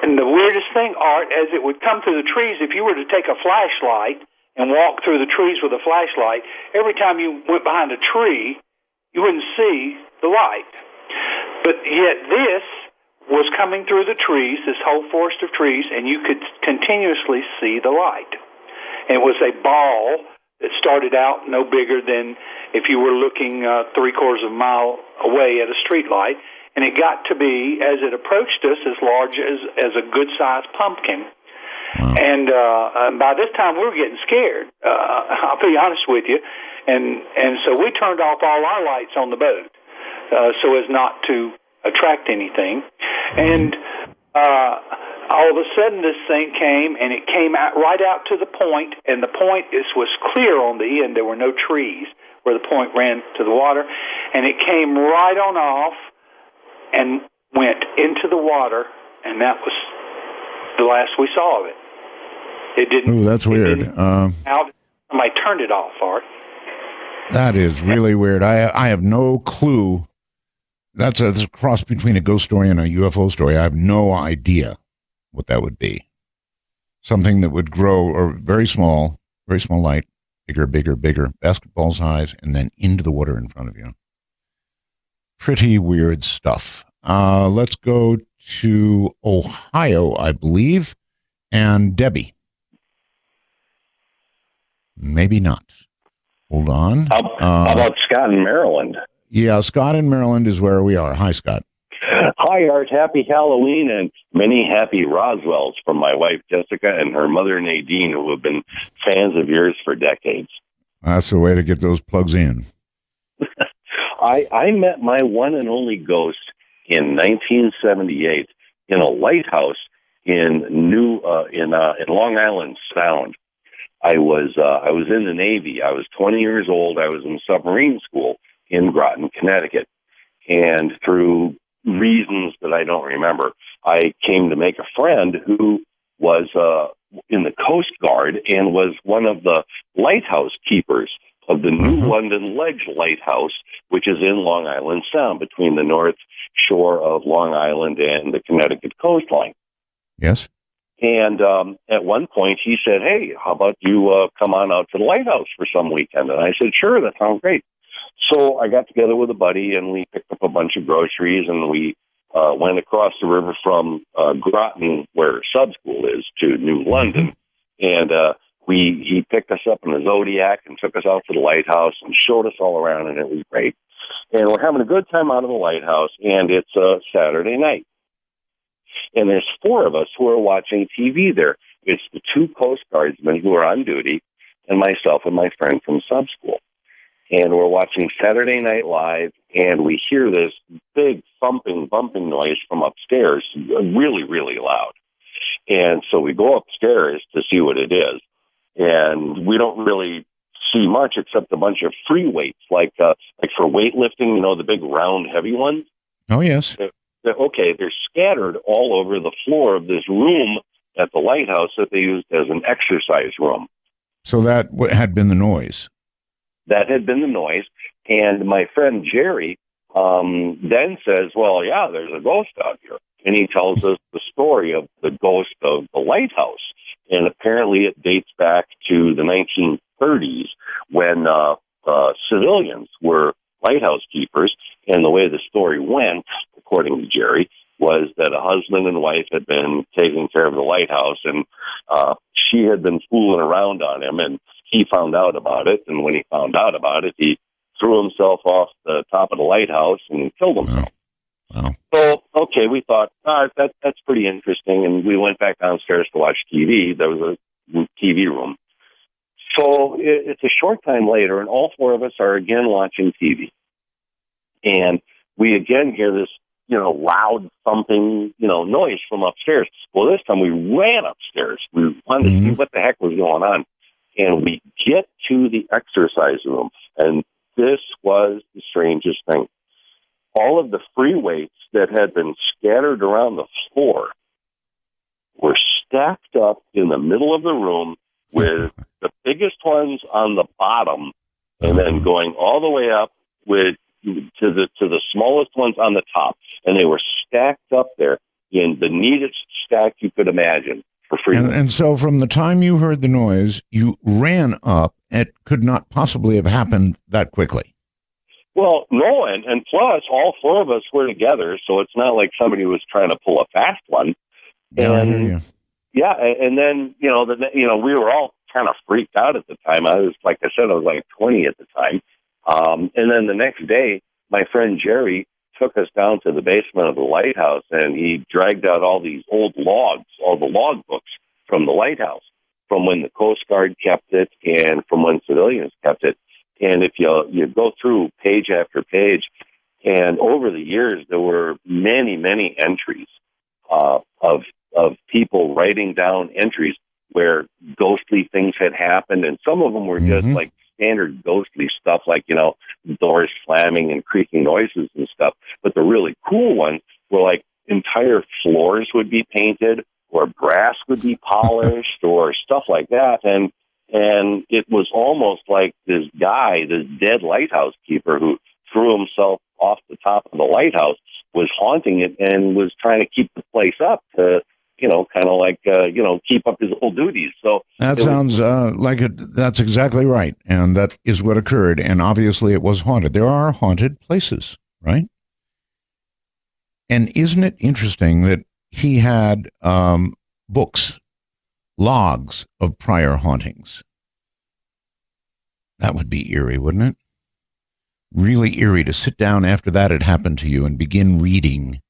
And the weirdest thing, Art, as it would come through the trees, if you were to take a flashlight and walk through the trees with a flashlight, every time you went behind a tree, you wouldn't see the light. But yet this was coming through the trees, this whole forest of trees, and you could continuously see the light. And it was a ball that started out no bigger than if you were looking 3/4 of a mile away at a street light, and it got to be, as it approached us, as large as a good-sized pumpkin. Wow. And by this time, we were getting scared. I'll be honest with you. And so we turned off all our lights on the boat so as not to attract anything. And all of a sudden, this thing came, and it came right out to the point, and the point was clear on the end. There were no trees where the point ran to the water, and it came right on off and went into the water, and that was the last we saw of it. It didn't. Ooh, that's weird. Somebody turned it off, Art. That is really weird. I have no clue. That's a cross between a ghost story and a UFO story. I have no idea what that would be. Something that would grow, or very small light, bigger, basketball size, and then into the water in front of you. Pretty weird stuff. Let's go to Ohio, I believe, and Debbie. Maybe not. Hold on. How about Scott in Maryland? Yeah, Scott in Maryland is where we are. Hi, Scott. Hi, Art. Happy Halloween and many happy Roswells from my wife, Jessica, and her mother, Nadine, who have been fans of yours for decades. That's the way to get those plugs in. I met my one and only ghost in 1978 in a lighthouse in Long Island Sound. I was in the Navy. I was 20 years old. I was in submarine school in Groton, Connecticut. And through reasons that I don't remember, I came to make a friend who was in the Coast Guard and was one of the lighthouse keepers of the New London Ledge Lighthouse, which is in Long Island Sound between the north shore of Long Island and the Connecticut coastline. Yes. And at one point he said, hey, how about you come on out to the lighthouse for some weekend? And I said, sure, that sounds great. So I got together with a buddy and we picked up a bunch of groceries and we went across the river from Groton, where sub school is, to New London. And he picked us up in a Zodiac and took us out to the lighthouse and showed us all around, and it was great. And we're having a good time out of the lighthouse, and it's a Saturday night. And there's 4 of us who are watching TV there. It's the 2 Coast Guardsmen who are on duty, and myself and my friend from sub school. And we're watching Saturday Night Live, and we hear this big thumping, bumping noise from upstairs, really, really loud. And so we go upstairs to see what it is. And we don't really see much except a bunch of free weights, like for weightlifting, the big round heavy ones. Oh, yes. They're scattered all over the floor of this room at the lighthouse that they used as an exercise room. So that had been the noise. That had been the noise. And my friend Jerry then says, well, yeah, there's a ghost out here. And he tells us the story of the ghost of the lighthouse. And apparently it dates back to the 1930s when civilians were lighthouse keepers. And the way the story went, according to Jerry, was that a husband and wife had been taking care of the lighthouse, and she had been fooling around on him, and he found out about it. And when he found out about it, he threw himself off the top of the lighthouse and killed himself. Wow. So, okay, we thought, that's pretty interesting, and we went back downstairs to watch TV. There was a TV room. So it's a short time later, and all four of us are again watching TV. And we again hear this, loud thumping, noise from upstairs. Well, this time we ran upstairs. We wanted to see what the heck was going on. And we get to the exercise room, and this was the strangest thing. All of the free weights that had been scattered around the floor were stacked up in the middle of the room, with the biggest ones on the bottom, and then going all the way up to the smallest ones on the top, and they were stacked up there in the neatest stack you could imagine for free. And so, from the time you heard the noise, you ran up. It could not possibly have happened that quickly. Well, no, and plus, all four of us were together, so it's not like somebody was trying to pull a fast one. Yeah, I hear you. Yeah, and then, we were all kind of freaked out at the time. I was, like I said, I was like 20 at the time. And then the next day, my friend Jerry took us down to the basement of the lighthouse, and he dragged out all these old logs, all the log books from the lighthouse, from when the Coast Guard kept it and from when civilians kept it. And if you go through page after page, and over the years, there were many, many entries of people writing down entries where ghostly things had happened, and some of them were just like standard ghostly stuff, like, doors slamming and creaking noises and stuff. But the really cool ones were like entire floors would be painted, or brass would be polished, or stuff like that. And it was almost like this guy, this dead lighthouse keeper who threw himself off the top of the lighthouse, was haunting it and was trying to keep the place up to, kind of like, keep up his old duties. So that sounds like it. That's exactly right. And that is what occurred. And obviously it was haunted. There are haunted places, right? And isn't it interesting that he had books, logs of prior hauntings? That would be eerie, wouldn't it? Really eerie to sit down after that had happened to you and begin reading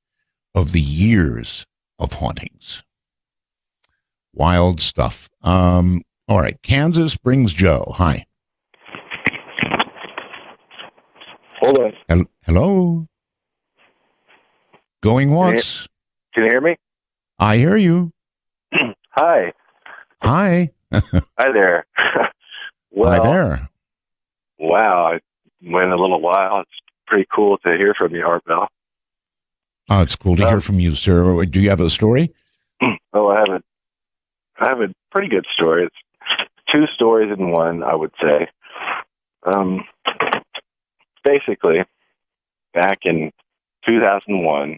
of the years of hauntings. Wild stuff. All right. Kansas brings Joe. Hi. Hold on. Hello. Going once. Can you hear me? I hear you. Hi. Hi. Hi there. Hi there. Wow. I went a little while. It's pretty cool to hear from you, Art Bell. Oh, it's cool to hear from you, sir. Do you have a story? Oh, I have a pretty good story. It's two stories in one, I would say. Basically, back in 2001,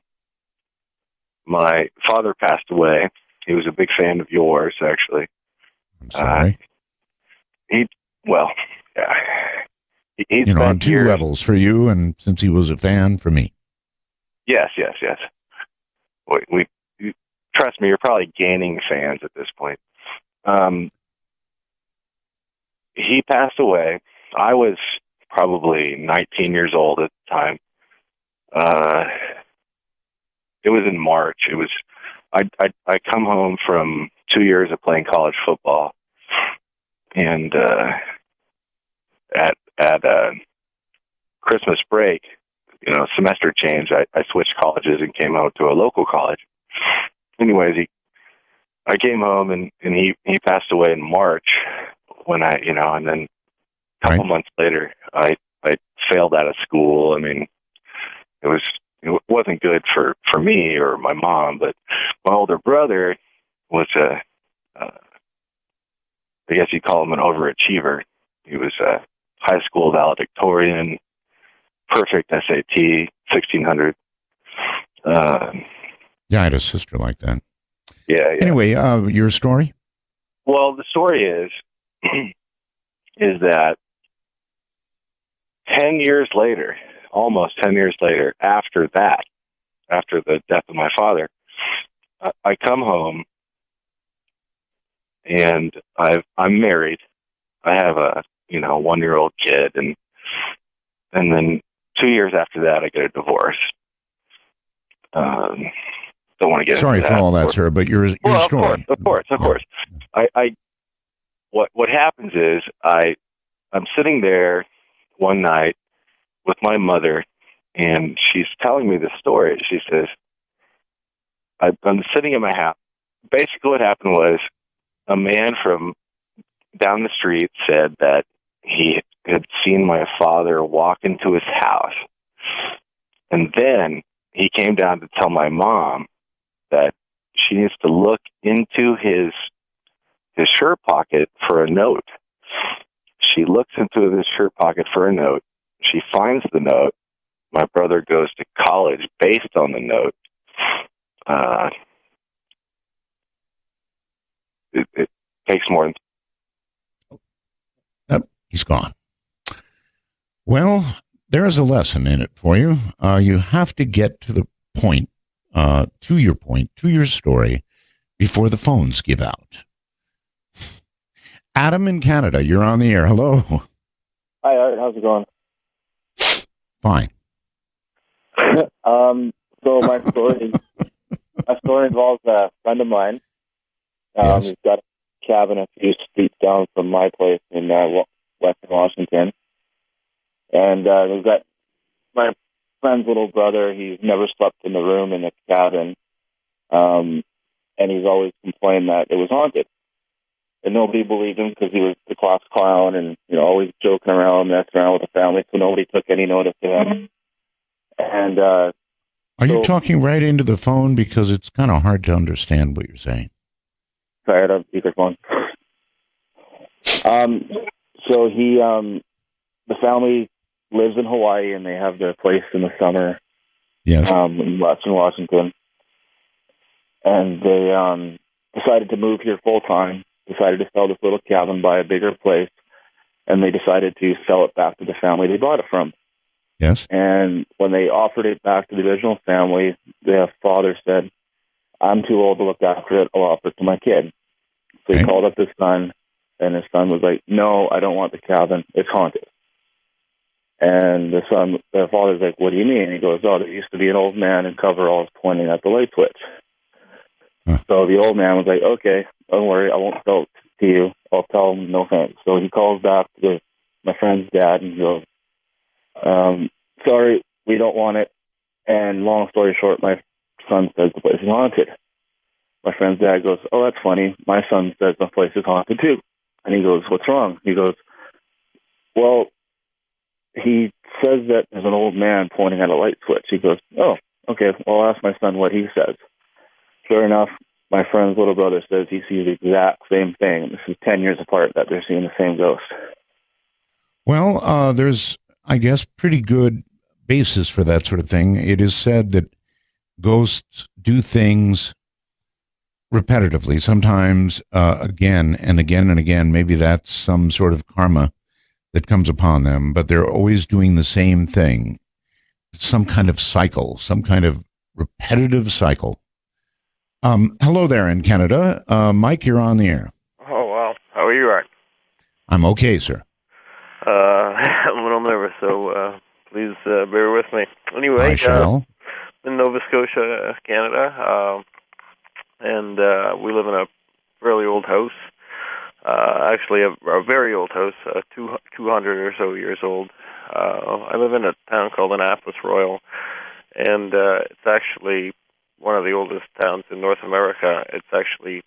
my father passed away. He was a big fan of yours, actually. I'm sorry. He'd on two levels for you, and since he was a fan, for me. Yes. We trust me, you're probably gaining fans at this point. He passed away. I was probably 19 years old at the time. It was in March. I come home from 2 years of playing college football, and at Christmas break, semester change, I switched colleges and came out to a local college. Anyways, I came home and he passed away in March when and then a couple months later, I failed out of school. I mean, it wasn't good for me or my mom, but my older brother, was I guess you'd call him an overachiever. He was a high school valedictorian, perfect SAT, 1600. Yeah, I had a sister like that. Yeah. Anyway, your story? Well, the story is that 10 years later, almost 10 years later, after the death of my father, I come home and I'm married. I have a 1-year-old kid, and then 2 years after that, I get a divorce. Don't want to get sorry into for that, all that, sir, but your story. Of course. What happens is I'm sitting there one night with my mother, and she's telling me the story. She says, I'm sitting in my house. Basically what happened was a man from down the street said that he had seen my father walk into his house. And then he came down to tell my mom that she needs to look into his shirt pocket for a note. She looks into his shirt pocket for a note. She finds the note. My brother goes to college based on the note. It takes more than... He's gone. Well, there's a lesson in it for you. You have to get to the point, to your story, before the phones give out. Adam in Canada, you're on the air. Hello. Hi, Art. How's it going? Fine. So my story involves a friend of mine. He's got a cabin a few streets down from my place in Western Washington. And we've got my friend's little brother. He's never slept in the room in the cabin. And he's always complained that it was haunted. And nobody believed him because he was the class clown and, always joking around, messing around with the family. So nobody took any notice of him. And are you talking right into the phone? Because it's kind of hard to understand what you're saying. Sorry, I don't have speakerphone. So he, the family lives in Hawaii and they have their place in the summer. Yes. In Western Washington. And they decided to move here full time, decided to sell this little cabin, buy a bigger place, and they decided to sell it back to the family they bought it from. Yes. And when they offered it back to the original family, the father said, I'm too old to look after it. I'll offer it to my kid. So he called up his son, and his son was like, no, I don't want the cabin. It's haunted. And the father's like, what do you mean? And he goes, oh, there used to be an old man in coveralls pointing at the light switch. So the old man was like, okay, don't worry, I won't sell it to you. I'll tell him no thanks. So he calls back to my friend's dad and goes, sorry, we don't want it. And long story short, my son says the place is haunted. My friend's dad goes, oh, that's funny. My son says the place is haunted too. And he goes, what's wrong? He goes, well, he says that there's an old man pointing at a light switch. He goes, oh, okay, well, I'll ask my son what he says. Sure enough, my friend's little brother says he sees the exact same thing. This is 10 years apart that they're seeing the same ghost. Well, there's, I guess, pretty good basis for that sort of thing. It is said that ghosts do things repetitively, sometimes again and again and again. Maybe that's some sort of karma that comes upon them, but they're always doing the same thing. It's some kind of cycle, some kind of repetitive cycle. Hello there in Canada. Mike, you're on the air. Oh, wow. How are you, Art? I'm okay, sir. I'm a little nervous, so please bear with me. Anyway, I shall. In Nova Scotia, Canada, and we live in a fairly old house. Actually, a very old house, 200 or so years old. I live in a town called Annapolis Royal, and it's actually one of the oldest towns in North America. It's actually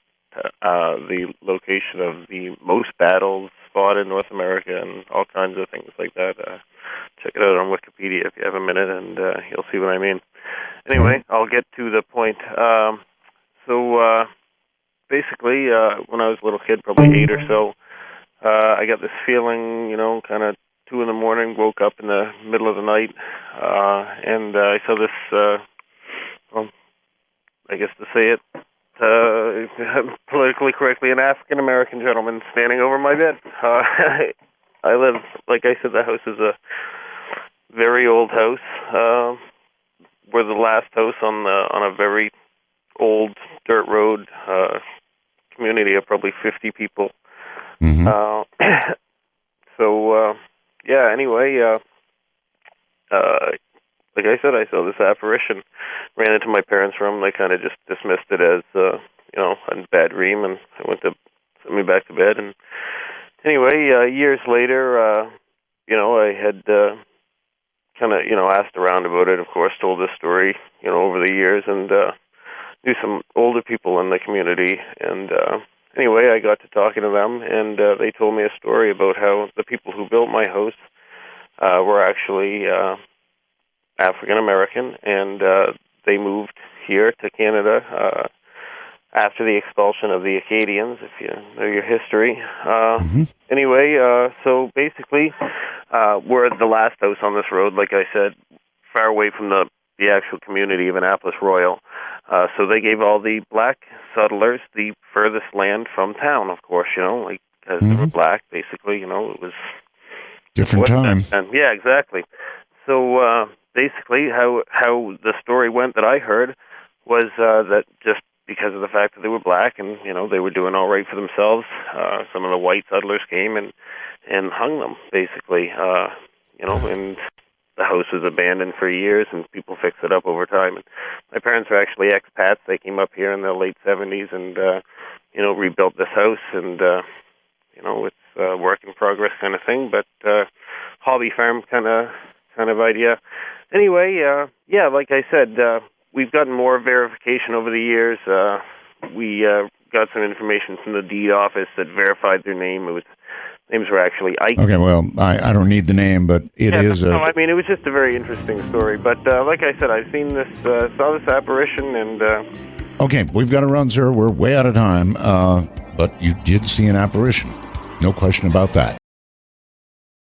the location of the most battles fought in North America and all kinds of things like that. Check it out on Wikipedia if you have a minute, and you'll see what I mean. Anyway, I'll get to the point. So basically, when I was a little kid, probably 8 or so, I got this feeling, kind of 2 in the morning, woke up in the middle of the night, and I saw this, I guess to say it politically correctly, an African-American gentleman standing over my bed. I live, like I said, the house is a very old house. We're the last house on a very old dirt road community of probably 50 people. Anyway, like I said, I saw this apparition, ran into my parents' room. They kind of just dismissed it as, a bad dream, and I went to send me back to bed. And anyway, years later, I had kind of, asked around about it, of course, told this story, over the years, and knew some older people in the community. And anyway, I got to talking to them, and they told me a story about how the people who built my house were actually African American, and they moved here to Canada after the expulsion of the Acadians, if you know your history. Anyway, so basically, we're the last house on this road, like I said, far away from the actual community of Annapolis Royal. So they gave all the black settlers the furthest land from town, of course, because they were black, basically, it was... Different time. And yeah, exactly. So basically, how the story went that I heard was that just because of the fact that they were black and, they were doing all right for themselves, some of the white settlers came and hung them, basically, and the house was abandoned for years, and people fixed it up over time. And my parents are actually expats. They came up here in the late 70s and, rebuilt this house, and, it's a work in progress kind of thing, but hobby farm kind of idea. Anyway, like I said, we've gotten more verification over the years. We got some information from the deed office that verified their name. Names were actually Ike. Okay, well, I don't need the name, but it is it was just a very interesting story. But like I said, I've seen this, saw this apparition, and... Okay, we've got to run, sir. We're way out of time. But you did see an apparition. No question about that.